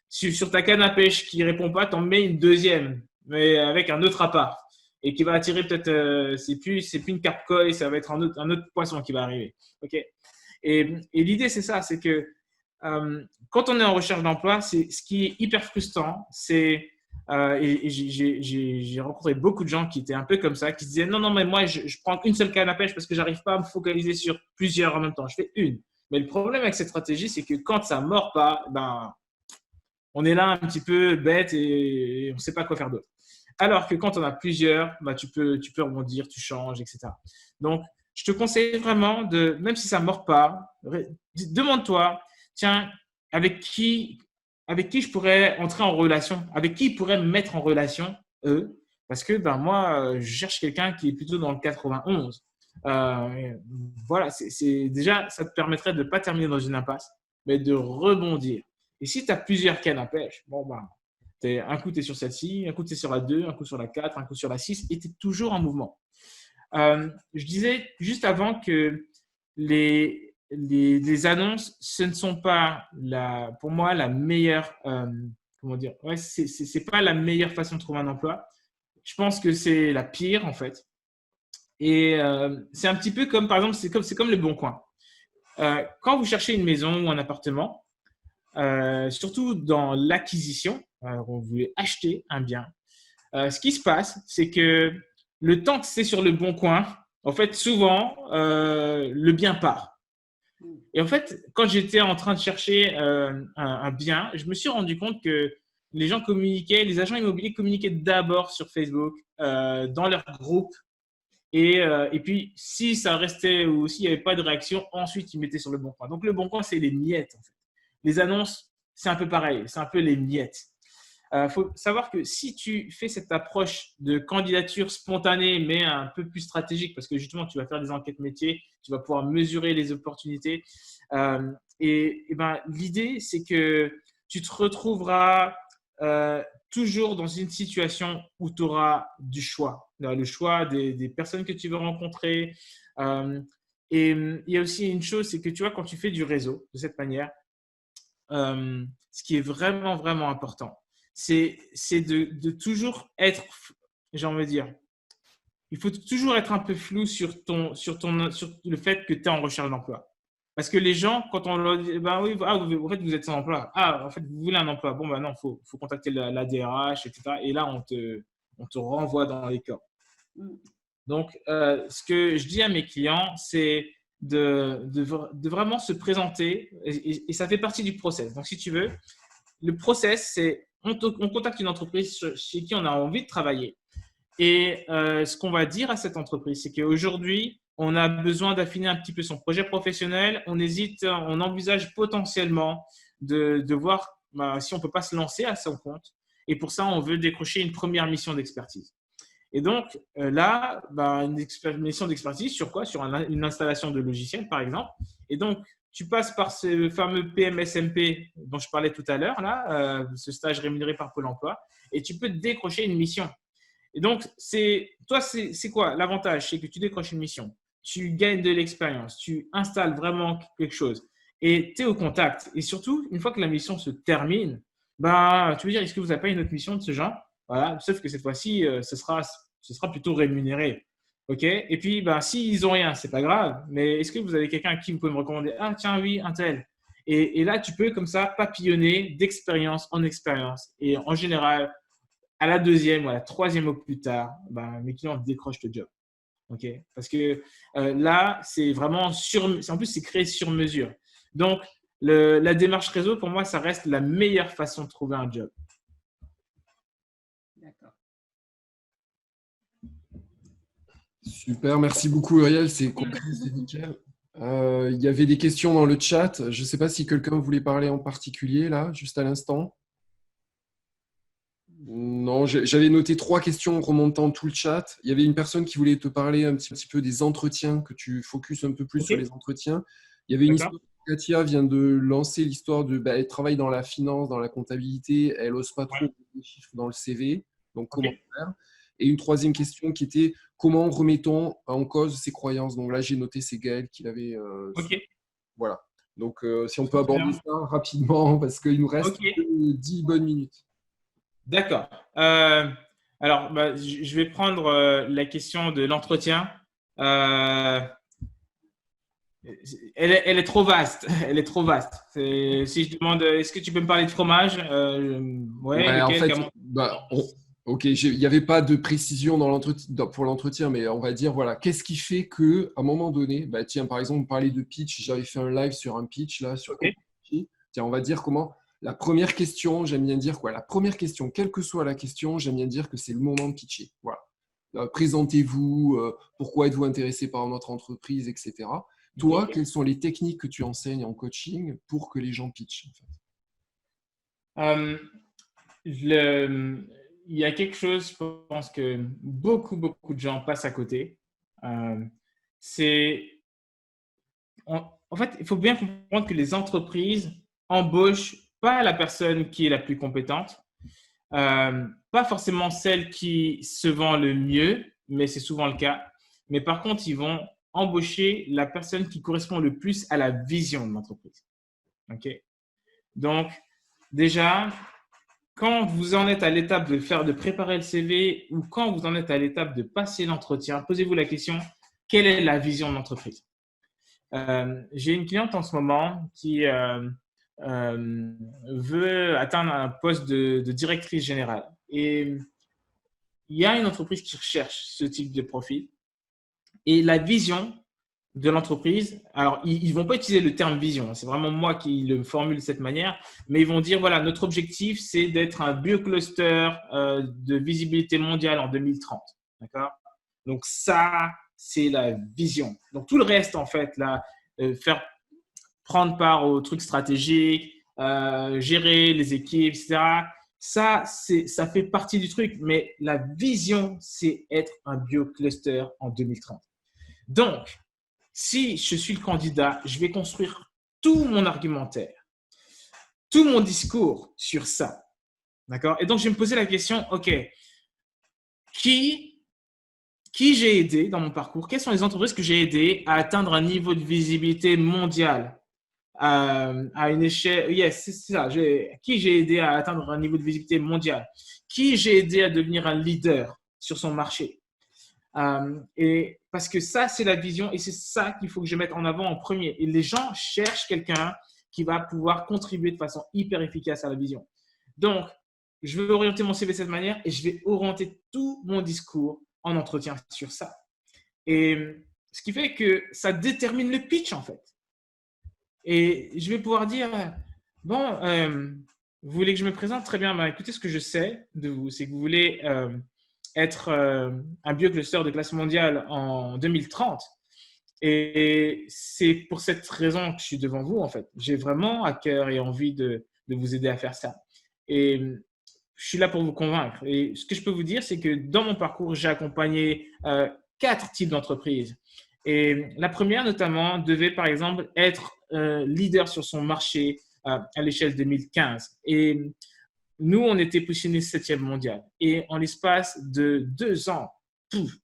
sur ta canne à pêche qui ne répond pas, tu en mets une deuxième, mais avec un autre appât. Et qui va attirer peut-être, c'est plus une carpe koi, ça va être un autre poisson qui va arriver. Okay. Et l'idée, c'est ça, c'est que quand on est en recherche d'emploi, ce qui est hyper frustrant, c'est, et j'ai rencontré beaucoup de gens qui étaient un peu comme ça, qui se disaient non, mais moi, je prends une seule canne à pêche parce que je n'arrive pas à me focaliser sur plusieurs en même temps. Je fais une. Mais le problème avec cette stratégie, c'est que quand ça ne mord pas, on est là un petit peu bête et on ne sait pas quoi faire d'autre. Alors que quand on a plusieurs, tu peux rebondir, tu changes, etc. Donc, je te conseille vraiment même si ça ne mord pas, demande-toi, tiens, avec qui je pourrais entrer en relation, avec qui ils pourraient me mettre en relation, eux, parce que moi, je cherche quelqu'un qui est plutôt dans le 91. Voilà, déjà, ça te permettrait de ne pas terminer dans une impasse, mais de rebondir. Et si tu as plusieurs cannes à pêche, un coup, tu es sur celle-ci, un coup, tu es sur la 2, un coup sur la 4, un coup sur la 6 et tu es toujours en mouvement. Je disais juste avant que les annonces, ce ne sont pas, pour moi, la meilleure… c'est pas la meilleure façon de trouver un emploi. Je pense que c'est la pire, en fait. Et c'est un petit peu comme, par exemple, c'est comme le Bon Coin. Quand vous cherchez une maison ou un appartement, surtout dans l'acquisition, on voulait acheter un bien. Ce qui se passe, c'est que le temps que c'est sur le Bon Coin, en fait, souvent, le bien part. Et en fait, quand j'étais en train de chercher un bien, je me suis rendu compte que les agents immobiliers communiquaient d'abord sur Facebook, dans leur groupe. Et puis, si ça restait ou s'il n'y avait pas de réaction, ensuite, ils mettaient sur le Bon Coin. Donc, le Bon Coin, c'est les miettes. En fait. Les annonces, c'est un peu pareil. C'est un peu les miettes. faut savoir que si tu fais cette approche de candidature spontanée, mais un peu plus stratégique, parce que justement, tu vas faire des enquêtes métiers, tu vas pouvoir mesurer les opportunités. Ben, l'idée, c'est que tu te retrouveras toujours dans une situation où tu auras du choix, le choix des personnes que tu veux rencontrer. Et il y a aussi une chose, c'est que tu vois, quand tu fais du réseau de cette manière, ce qui est vraiment, vraiment important, c'est de toujours être, j'ai envie de dire, il faut toujours être un peu flou sur le fait que tu es en recherche d'emploi. Parce que les gens, quand on leur dit, ben oui, en fait, vous êtes sans emploi. Ah, en fait, vous voulez un emploi. Bon, ben non, il faut contacter la DRH, etc. Et là, on te renvoie dans les corps. Donc, ce que je dis à mes clients, c'est de vraiment se présenter et ça fait partie du process. Donc, si tu veux, le process, c'est on contacte une entreprise chez qui on a envie de travailler. Et ce qu'on va dire à cette entreprise, c'est qu'aujourd'hui, on a besoin d'affiner un petit peu son projet professionnel. On envisage potentiellement de voir si on ne peut pas se lancer à son compte. Et pour ça, on veut décrocher une première mission d'expertise. Et donc, là, une mission d'expertise sur quoi? Sur une installation de logiciel, par exemple. Et donc, tu passes par ce fameux PMSMP dont je parlais tout à l'heure, là, ce stage rémunéré par Pôle emploi, et tu peux décrocher une mission. Et donc, toi, c'est quoi l'avantage? C'est que tu décroches une mission, tu gagnes de l'expérience, tu installes vraiment quelque chose et tu es au contact. Et surtout, une fois que la mission se termine, tu veux dire, est-ce que vous n'avez pas une autre mission de ce genre? Voilà, sauf que cette fois-ci, ce sera plutôt rémunéré. OK? Et puis, s'ils n'ont rien, ce n'est pas grave. Mais est-ce que vous avez quelqu'un à qui vous pouvez me recommander? Ah, tiens, oui, un tel. Et là, tu peux comme ça papillonner d'expérience en expérience. Et en général, à la deuxième ou à la troisième au plus tard, mes clients décrochent le job. OK? Parce que là, c'est vraiment en plus, c'est créé sur mesure. Donc, la démarche réseau, pour moi, ça reste la meilleure façon de trouver un job. D'accord. Super, merci beaucoup Uriel, c'est compris, c'est nickel. Il y avait des questions dans le chat. Je ne sais pas si quelqu'un voulait parler en particulier, là, juste à l'instant. Non, j'avais noté 3 questions remontant tout le chat. Il y avait une personne qui voulait te parler un petit peu des entretiens, que tu focuses un peu plus sur les entretiens. Il y avait une histoire, Katia vient de lancer l'histoire elle travaille dans la finance, dans la comptabilité, elle n'ose pas trop mettre des chiffres dans le CV, donc comment faire? Et une troisième question qui était comment remettons en cause ses croyances? Donc là, j'ai noté, c'est Gaël qui l'avait. Voilà. Donc, si on peut aborder ça rapidement, parce qu'il nous reste 10 bonnes minutes. D'accord. Alors, je vais prendre la question de l'entretien. Elle est trop vaste. Elle est trop vaste. Si je demande, est-ce que tu peux me parler de fromage? En fait, ok, il n'y avait pas de précision pour l'entretien, mais on va dire, voilà, qu'est-ce qui fait qu'à un moment donné, tiens, par exemple, on parlait de pitch, j'avais fait un live sur un pitch, là, sur tiens, on va dire comment. La première question, j'aime bien dire quoi? La première question, quelle que soit la question, j'aime bien dire que c'est le moment de pitcher. Voilà. Présentez-vous, pourquoi êtes-vous intéressé par notre entreprise, etc. Toi, quelles sont les techniques que tu enseignes en coaching pour que les gens pitchent en fait? Il y a quelque chose, je pense que beaucoup de gens passent à côté. En fait, il faut bien comprendre que les entreprises embauchent pas la personne qui est la plus compétente, pas forcément celle qui se vend le mieux, mais c'est souvent le cas. Mais par contre, ils vont embaucher la personne qui correspond le plus à la vision de l'entreprise. OK? Donc, déjà, quand vous en êtes à l'étape de préparer le CV ou quand vous en êtes à l'étape de passer l'entretien, posez-vous la question, quelle est la vision de l'entreprise? J'ai une cliente en ce moment qui veut atteindre un poste de directrice générale. Et il y a une entreprise qui recherche ce type de profil. Et la vision de l'entreprise, alors ils ne vont pas utiliser le terme vision, c'est vraiment moi qui le formule de cette manière, mais ils vont dire, voilà, notre objectif, c'est d'être un biocluster de visibilité mondiale en 2030. D'accord? Donc ça, c'est la vision. Donc tout le reste, en fait, là, prendre part aux trucs stratégiques, gérer les équipes, etc., Ça fait partie du truc, mais la vision, c'est être un biocluster en 2030. Donc, si je suis le candidat, je vais construire tout mon argumentaire, tout mon discours sur ça. D'accord? Et donc, je vais me poser la question, OK, qui j'ai aidé dans mon parcours? Quelles sont les entreprises que j'ai aidées à atteindre un niveau de visibilité mondiale à une échelle? Yes, c'est ça. Qui j'ai aidé à atteindre un niveau de visibilité mondiale? Qui j'ai aidé à devenir un leader sur son marché? Et parce que ça, c'est la vision et c'est ça qu'il faut que je mette en avant en premier. Et les gens cherchent quelqu'un qui va pouvoir contribuer de façon hyper efficace à la vision. Donc, je vais orienter mon CV de cette manière et je vais orienter tout mon discours en entretien sur ça. Et ce qui fait que ça détermine le pitch, en fait. Et je vais pouvoir dire, bon, vous voulez que je me présente? Très bien. Écoutez, ce que je sais de vous, c'est que vous voulez être un biocluster de classe mondiale en 2030. Et c'est pour cette raison que je suis devant vous, en fait. J'ai vraiment à cœur et envie de vous aider à faire ça. Et je suis là pour vous convaincre. Et ce que je peux vous dire, c'est que dans mon parcours, j'ai accompagné 4 types d'entreprises. Et la première, notamment, devait, par exemple, être leader sur son marché à l'échelle 2015. Et nous, on était positionné 7e mondial. Et en l'espace de 2 ans,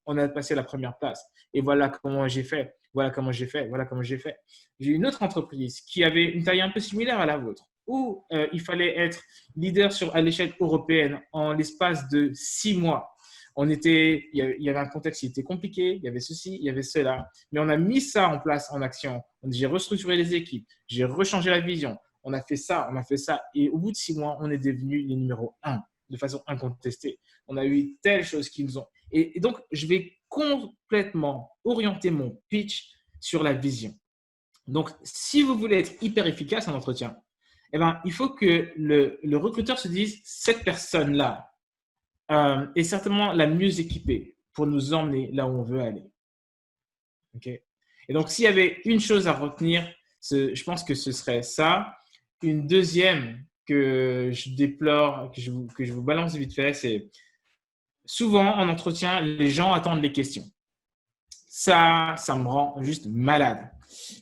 on a passé la première place. Et voilà comment j'ai fait. Voilà comment j'ai fait. Voilà comment j'ai fait. J'ai une autre entreprise qui avait une taille un peu similaire à la vôtre, où il fallait être leader à l'échelle européenne en l'espace de 6 mois. Il y avait un contexte qui était compliqué, il y avait ceci, il y avait cela. Mais on a mis ça en place en action. J'ai restructuré les équipes, j'ai rechangé la vision. On a fait ça. Et au bout de 6 mois, on est devenus les numéros 1 de façon incontestée. On a eu telle chose qu'ils nous ont. Et donc, je vais complètement orienter mon pitch sur la vision. Donc, si vous voulez être hyper efficace en entretien, il faut que le recruteur se dise, cette personne-là est certainement la mieux équipée pour nous emmener là où on veut aller. Okay? Et donc, s'il y avait une chose à retenir, je pense que ce serait ça. Une deuxième que je déplore, que je vous balance vite fait, c'est souvent en entretien, les gens attendent les questions. Ça me rend juste malade.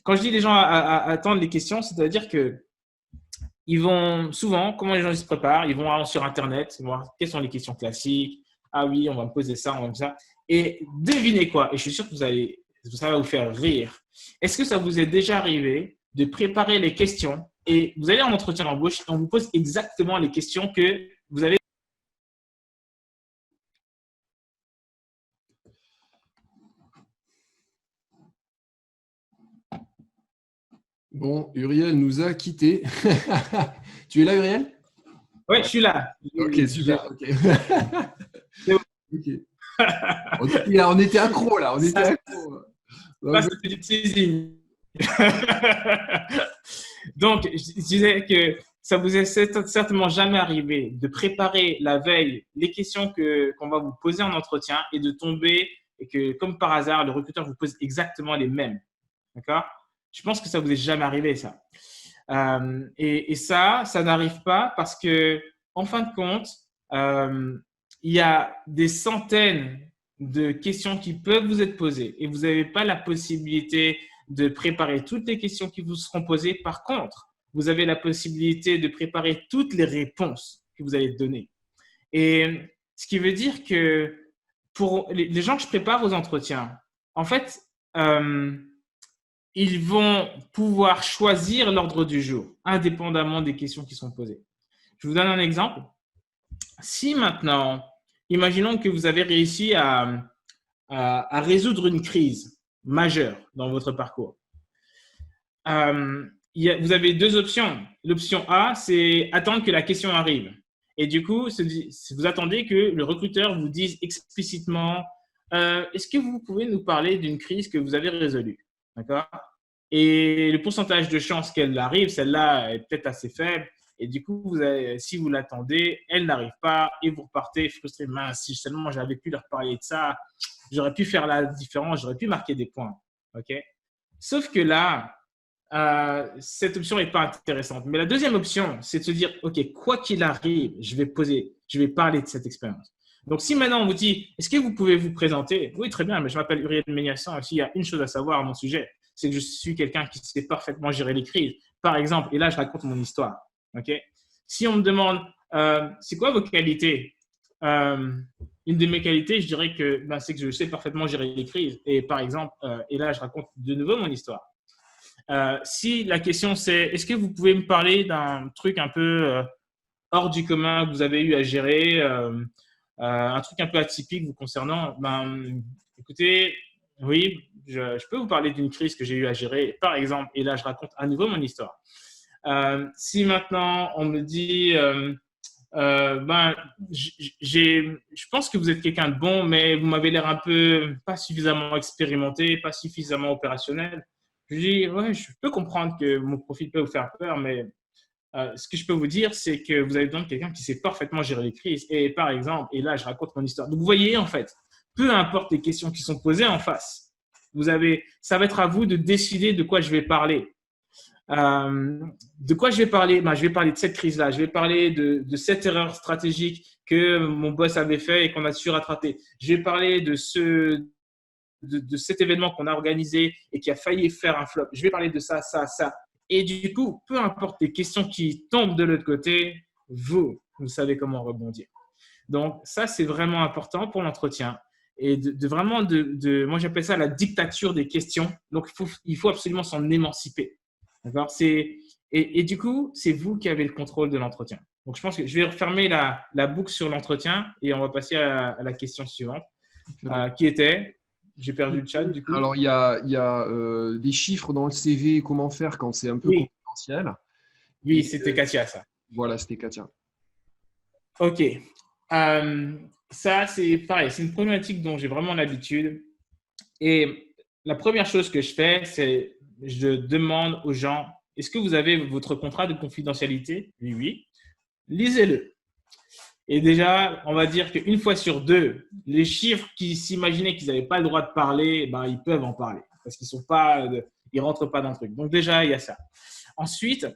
Quand je dis les gens attendent les questions, c'est-à-dire que ils vont souvent, comment les gens se préparent, ils vont sur Internet, voir quelles sont les questions classiques. Ah oui, on va me poser ça, on va me ça. Et devinez quoi, et je suis sûr que ça va vous faire rire. Est-ce que ça vous est déjà arrivé de préparer les questions et vous allez en entretien d'embauche et on vous pose exactement les questions que vous avez? Bon, Uriel nous a quittés. Tu es là, Uriel? Oui, je suis là. Ok, super. Okay. Okay. On était accro là. Ça, c'était du teasing. Donc, je disais que ça vous est certainement jamais arrivé de préparer la veille les questions qu'on va vous poser en entretien et de tomber et que, comme par hasard, le recruteur vous pose exactement les mêmes. D'accord? Je pense que ça vous est jamais arrivé, ça. Et ça n'arrive pas parce que, en fin de compte, il y a des centaines de questions qui peuvent vous être posées et vous n'avez pas la possibilité de préparer toutes les questions qui vous seront posées. Par contre, vous avez la possibilité de préparer toutes les réponses que vous allez donner. Et ce qui veut dire que pour les gens que je prépare aux entretiens, en fait, ils vont pouvoir choisir l'ordre du jour, indépendamment des questions qui sont posées. Je vous donne un exemple. Si maintenant, imaginons que vous avez réussi à résoudre une crise majeure dans votre parcours. Vous avez 2 options. L'option A, c'est attendre que la question arrive. Et du coup, vous attendez que le recruteur vous dise explicitement est-ce que vous pouvez nous parler d'une crise que vous avez résolue? D'accord? Et le pourcentage de chances qu'elle arrive, celle-là est peut-être assez faible. Et du coup, si vous l'attendez, elle n'arrive pas et vous repartez frustré. Mince, si seulement j'avais pu leur parler de ça, j'aurais pu faire la différence, j'aurais pu marquer des points. Okay? Sauf que là, cette option n'est pas intéressante. Mais la deuxième option, c'est de se dire, OK, quoi qu'il arrive, je vais parler de cette expérience. Donc, si maintenant on vous dit, est-ce que vous pouvez vous présenter? Oui, très bien, mais je m'appelle Uriel Méniassan. Il y a une chose à savoir à mon sujet, c'est que je suis quelqu'un qui sait parfaitement gérer les crises. Par exemple, et là, je raconte mon histoire. OK? Si on me demande, c'est quoi vos qualités? Une de mes qualités, je dirais que c'est que je sais parfaitement gérer les crises. Et par exemple, et là, je raconte de nouveau mon histoire. Si la question c'est, est-ce que vous pouvez me parler d'un truc un peu hors du commun que vous avez eu à gérer, un truc un peu atypique vous concernant? Écoutez, oui, je peux vous parler d'une crise que j'ai eu à gérer, par exemple, et là, je raconte à nouveau mon histoire. Si maintenant, on me dit, je pense que vous êtes quelqu'un de bon, mais vous m'avez l'air un peu pas suffisamment expérimenté, pas suffisamment opérationnel. Je dis, ouais, je peux comprendre que mon profil peut vous faire peur, mais ce que je peux vous dire, c'est que vous avez besoin de quelqu'un qui sait parfaitement gérer les crises. Et par exemple, et là, je raconte mon histoire. Donc, vous voyez, en fait, peu importe les questions qui sont posées en face, ça va être à vous de décider de quoi je vais parler. De quoi je vais parler? Je vais parler de cette crise-là. Je vais parler de cette erreur stratégique que mon boss avait fait et qu'on a su rattraper. Je vais parler de cet événement qu'on a organisé et qui a failli faire un flop. Je vais parler de ça, ça, ça. Et du coup, peu importe les questions qui tombent de l'autre côté, vous savez comment rebondir. Donc, ça, c'est vraiment important pour l'entretien. Et moi, j'appelle ça la dictature des questions. Donc, il faut absolument s'en émanciper. D'accord? Et du coup, c'est vous qui avez le contrôle de l'entretien. Donc, je pense que je vais refermer la boucle sur l'entretien et on va passer à la question suivante, qui était… J'ai perdu le chat, du coup. Alors, il y a des chiffres dans le CV, comment faire quand c'est un peu confidentiel. Oui, c'était Katia, ça. Voilà, c'était Katia. OK. Ça, c'est pareil. C'est une problématique dont j'ai vraiment l'habitude. Et la première chose que je fais, c'est je demande aux gens, est-ce que vous avez votre contrat de confidentialité? Oui, oui. Lisez-le. Et déjà, on va dire qu'une fois sur deux, les chiffres qui s'imaginaient qu'ils n'avaient pas le droit de parler, ils peuvent en parler parce qu'ils ne rentrent pas dans le truc. Donc déjà, il y a ça. Ensuite,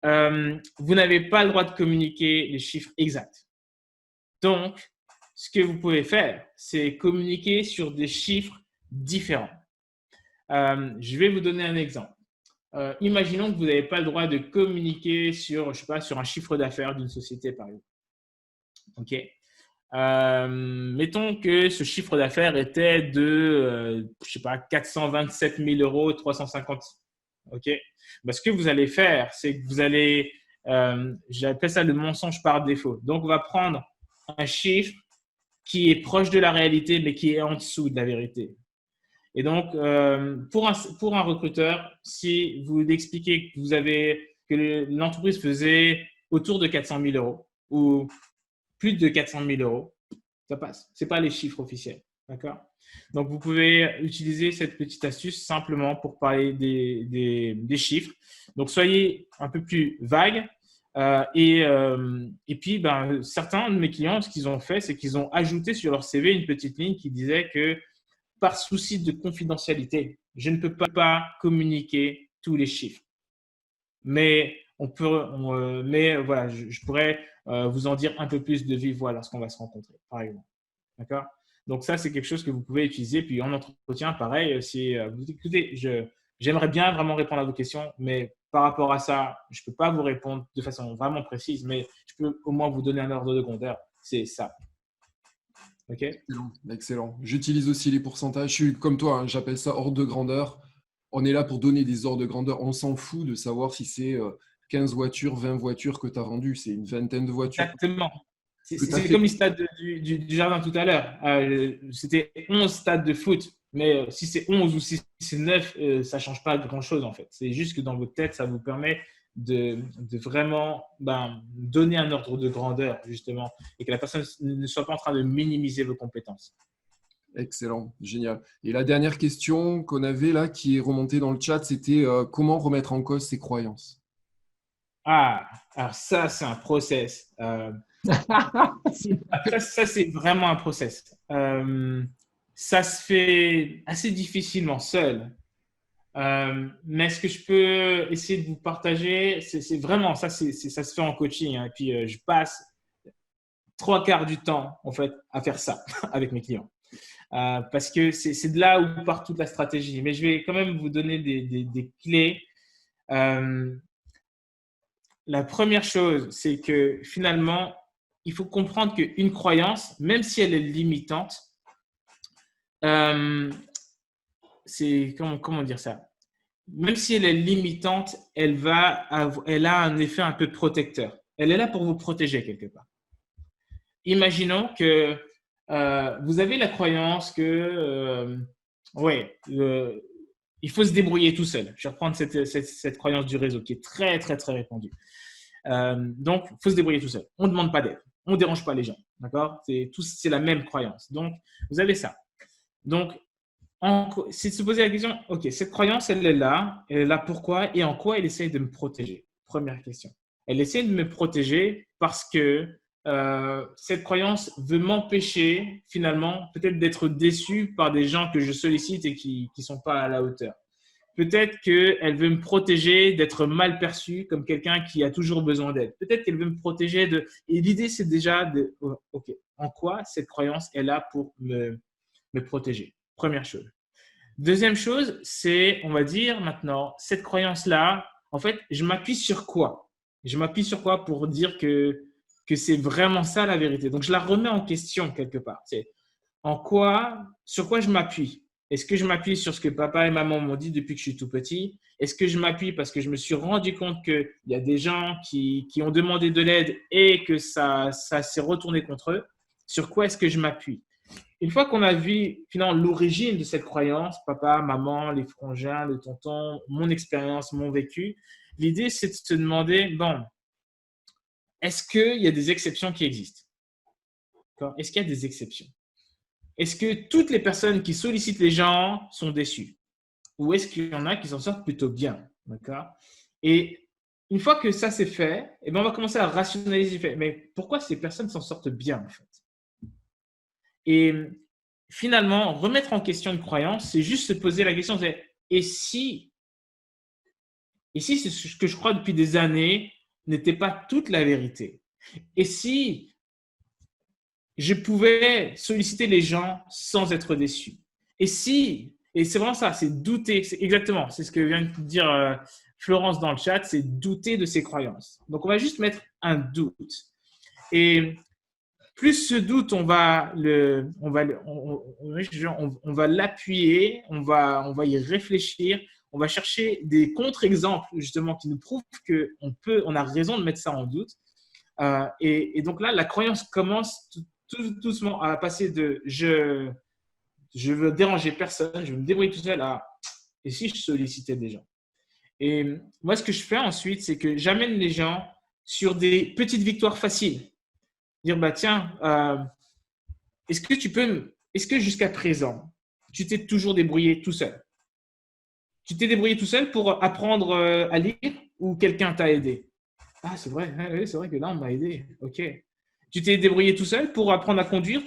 vous n'avez pas le droit de communiquer les chiffres exacts. Donc, ce que vous pouvez faire, c'est communiquer sur des chiffres différents. Je vais vous donner un exemple. Imaginons que vous n'avez pas le droit de communiquer sur un chiffre d'affaires d'une société, par exemple. OK. Mettons que ce chiffre d'affaires était de, 427 000 euros, 350. OK. Ce que vous allez faire, c'est que vous allez, j'appelle ça le mensonge par défaut. Donc, on va prendre un chiffre qui est proche de la réalité, mais qui est en dessous de la vérité. Et donc, pour un recruteur, si vous expliquez que l'entreprise faisait autour de 400 000 euros ou plus de 400 000 euros, ça passe. Ce n'est pas les chiffres officiels. D'accord? Donc, vous pouvez utiliser cette petite astuce simplement pour parler des chiffres. Donc, soyez un peu plus vague. Et puis, certains de mes clients, ce qu'ils ont fait, c'est qu'ils ont ajouté sur leur CV une petite ligne qui disait que par souci de confidentialité, je ne peux pas communiquer tous les chiffres. Mais voilà, je pourrais vous en dire un peu plus de vive voix lorsqu'on va se rencontrer, par exemple. D'accord? Donc, ça, c'est quelque chose que vous pouvez utiliser. Puis, en entretien, pareil, écoutez, j'aimerais bien vraiment répondre à vos questions, mais par rapport à ça, je ne peux pas vous répondre de façon vraiment précise, mais je peux au moins vous donner un ordre de grandeur. C'est ça. OK? Excellent. J'utilise aussi les pourcentages. Je suis comme toi, hein, j'appelle ça ordre de grandeur. On est là pour donner des ordres de grandeur. On s'en fout de savoir si c'est 15 voitures, 20 voitures que tu as vendues. C'est une vingtaine de voitures. Exactement. C'est comme les stades du jardin tout à l'heure. C'était 11 stades de foot. Mais si c'est 11 ou si c'est 9, ça ne change pas grand-chose en fait. C'est juste que dans votre tête, ça vous permet de vraiment donner un ordre de grandeur justement et que la personne ne soit pas en train de minimiser vos compétences. Excellent, génial. Et la dernière question qu'on avait là, qui est remontée dans le chat, c'était comment remettre en cause ses croyances? Ah, alors ça, c'est un process. Ça, c'est vraiment un process. Ça se fait assez difficilement seul. Mais ce que je peux essayer de vous partager, c'est vraiment ça, ça se fait en coaching. Hein, et puis, je passe 3/4 du temps, en fait, à faire ça avec mes clients. Parce que c'est de là où part toute la stratégie. Mais je vais quand même vous donner des clés. La première chose, c'est que finalement, il faut comprendre qu'une croyance, même si elle est limitante, c'est comment dire ça? Même si elle est limitante, elle a un effet un peu protecteur. Elle est là pour vous protéger quelque part. Imaginons que vous avez la croyance que il faut se débrouiller tout seul. Je vais reprendre cette croyance du réseau qui est très, très, très répandue. Donc, il faut se débrouiller tout seul. On ne demande pas d'aide. On ne dérange pas les gens. D'accord? C'est la même croyance. Donc, vous avez ça. Donc, c'est de se poser la question, OK, cette croyance, elle est là pourquoi et en quoi elle essaye de me protéger? Première question. Elle essaie de me protéger parce que cette croyance veut m'empêcher finalement peut-être d'être déçu par des gens que je sollicite et qui ne sont pas à la hauteur. Peut-être qu'elle veut me protéger d'être mal perçu comme quelqu'un qui a toujours besoin d'aide. Peut-être qu'elle veut me protéger de… Et l'idée, c'est déjà de… OK, en quoi cette croyance est là pour me protéger? Première chose. Deuxième chose, c'est, on va dire maintenant, cette croyance-là, en fait, je m'appuie sur quoi? Je m'appuie sur quoi pour dire que c'est vraiment ça la vérité? Donc, je la remets en question quelque part. C'est sur quoi je m'appuie? Est-ce que je m'appuie sur ce que papa et maman m'ont dit depuis que je suis tout petit? Est-ce que je m'appuie parce que je me suis rendu compte qu'il y a des gens qui ont demandé de l'aide et que ça s'est retourné contre eux? Sur quoi est-ce que je m'appuie? Une fois qu'on a vu finalement l'origine de cette croyance, papa, maman, les frangins, les tontons, mon expérience, mon vécu, l'idée c'est de se demander, bon, est-ce qu'il y a des exceptions qui existent? Est-ce qu'il y a des exceptions? Est-ce que toutes les personnes qui sollicitent les gens sont déçues? Ou est-ce qu'il y en a qui s'en sortent plutôt bien? D'accord? Et une fois que ça c'est fait, eh bien, on va commencer à rationaliser. Mais pourquoi ces personnes s'en sortent bien en fait? Et finalement, remettre en question une croyance, c'est juste se poser la question, et si c'est ce que je crois depuis des années n'était pas toute la vérité? Et si je pouvais solliciter les gens sans être déçu? Et c'est vraiment ça, c'est douter, exactement, c'est ce que vient de dire Florence dans le chat, c'est douter de ses croyances. Donc, on va juste mettre un doute. Et plus ce doute, on va l'appuyer, on va y réfléchir, on va chercher des contre-exemples justement qui nous prouvent qu'on a raison de mettre ça en doute. Et donc là, la croyance commence tout doucement à passer de je veux déranger personne, je veux me débrouiller tout seul à et si je sollicitais des gens. Et moi, ce que je fais ensuite, c'est que j'amène les gens sur des petites victoires faciles. Dire, bah tiens, est-ce que jusqu'à présent, tu t'es toujours débrouillé tout seul? Tu t'es débrouillé tout seul pour apprendre à lire ou quelqu'un t'a aidé? Ah, c'est vrai, oui, c'est vrai que là, on m'a aidé. OK. Tu t'es débrouillé tout seul pour apprendre à conduire,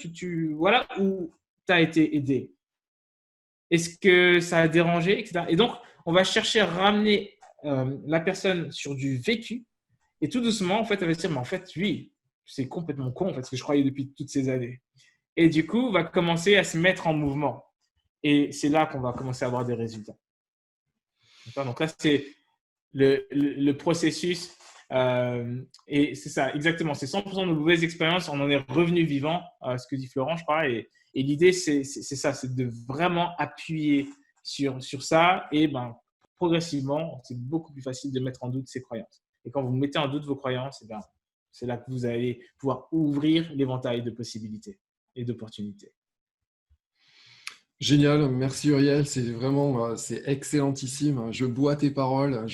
voilà, ou tu as été aidé? Est-ce que ça a dérangé, etc. Et donc, on va chercher à ramener la personne sur du vécu et tout doucement, en fait, elle va se dire, mais en fait, oui, c'est complètement con, en fait, ce que je croyais depuis toutes ces années. Et du coup, on va commencer à se mettre en mouvement. Et c'est là qu'on va commencer à avoir des résultats. Donc là, c'est le processus. Et c'est ça, exactement. C'est 100% de nos mauvaises expériences. On en est revenu vivant, ce que dit Florent, je crois. Et l'idée, c'est ça, c'est de vraiment appuyer sur ça. Et progressivement, c'est beaucoup plus facile de mettre en doute ses croyances. Et quand vous mettez en doute vos croyances, c'est là que vous allez pouvoir ouvrir l'éventail de possibilités et d'opportunités. Génial, merci Uriel, c'est excellentissime. Je bois tes paroles.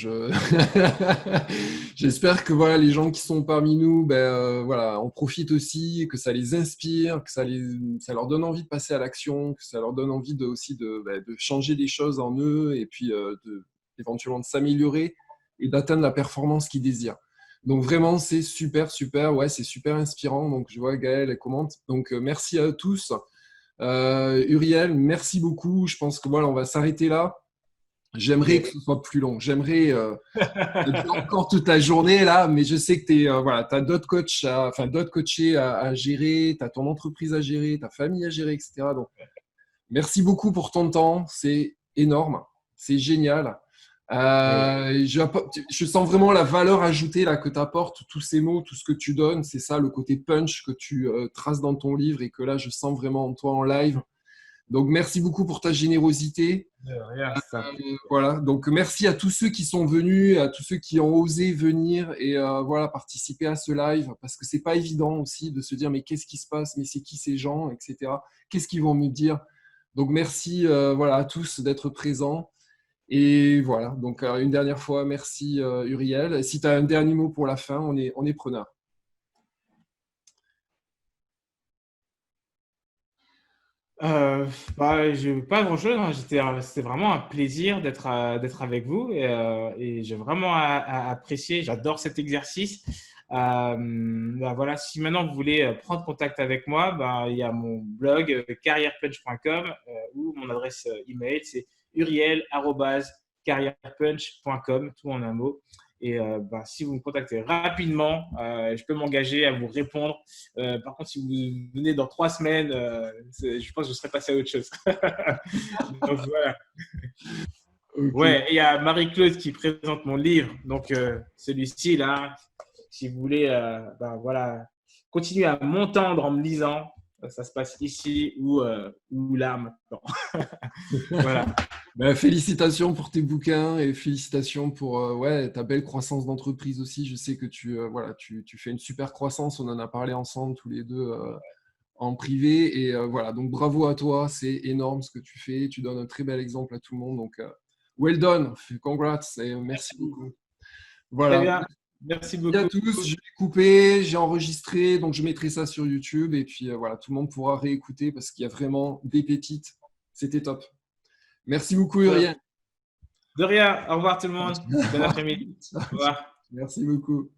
J'espère que les gens qui sont parmi nous, en profitent aussi, que ça les inspire, que ça leur donne envie de passer à l'action, que ça leur donne envie de changer des choses en eux et puis éventuellement de s'améliorer et d'atteindre la performance qu'ils désirent. Donc vraiment, c'est super, c'est super inspirant. Donc je vois Gaëlle, elle commente. Donc merci à tous. Uriel, merci beaucoup. Je pense que on va s'arrêter là. J'aimerais que ce soit plus long. J'aimerais encore toute la journée là, mais je sais que tu as d'autres coachs, d'autres coachés à gérer, tu as ton entreprise à gérer, ta famille à gérer, etc. Donc, merci beaucoup pour ton temps. C'est énorme. C'est génial. Je sens vraiment la valeur ajoutée là, que tu apportes, tous ces mots, tout ce que tu donnes. C'est ça le côté punch que tu traces dans ton livre et que là, je sens vraiment en toi en live. Donc, merci beaucoup pour ta générosité. Voilà. Donc, merci à tous ceux qui sont venus, à tous ceux qui ont osé venir et participer à ce live parce que c'est pas évident aussi de se dire mais qu'est-ce qui se passe, mais c'est qui ces gens, etc. Qu'est-ce qu'ils vont me dire? Donc, merci à tous d'être présents. Et voilà. Donc, une dernière fois, merci Uriel. Si tu as un dernier mot pour la fin, on est preneur. Je pas grand-chose. Hein. C'était vraiment un plaisir d'être avec vous et j'ai vraiment apprécié. J'adore cet exercice. Voilà, si maintenant vous voulez prendre contact avec moi, il y a mon blog carrièrepunch.com ou mon adresse email, c'est uriel@carrièrepunch.com, tout en un mot. Et si vous me contactez rapidement, je peux m'engager à vous répondre. Par contre, si vous venez dans 3 semaines, je pense que je serai passé à autre chose. Donc voilà. Okay. Ouais, il y a Marie-Claude qui présente mon livre. Donc celui-ci là, si vous voulez, continuer à m'entendre en me lisant, ça se passe ici ou là maintenant. Voilà. Félicitations pour tes bouquins et félicitations pour ta belle croissance d'entreprise aussi. Je sais que tu fais une super croissance. On en a parlé ensemble tous les deux en privé. Et donc bravo à toi. C'est énorme ce que tu fais. Tu donnes un très bel exemple à tout le monde. Donc, well done. Congrats et merci beaucoup. Voilà. Très bien. Merci beaucoup. Merci à tous. Je vais couper, j'ai enregistré, donc je mettrai ça sur YouTube. Et puis tout le monde pourra réécouter parce qu'il y a vraiment des pépites. C'était top. Merci beaucoup, Uriel. De rien. Au revoir tout le monde. Bon après-midi. Au revoir. Merci beaucoup.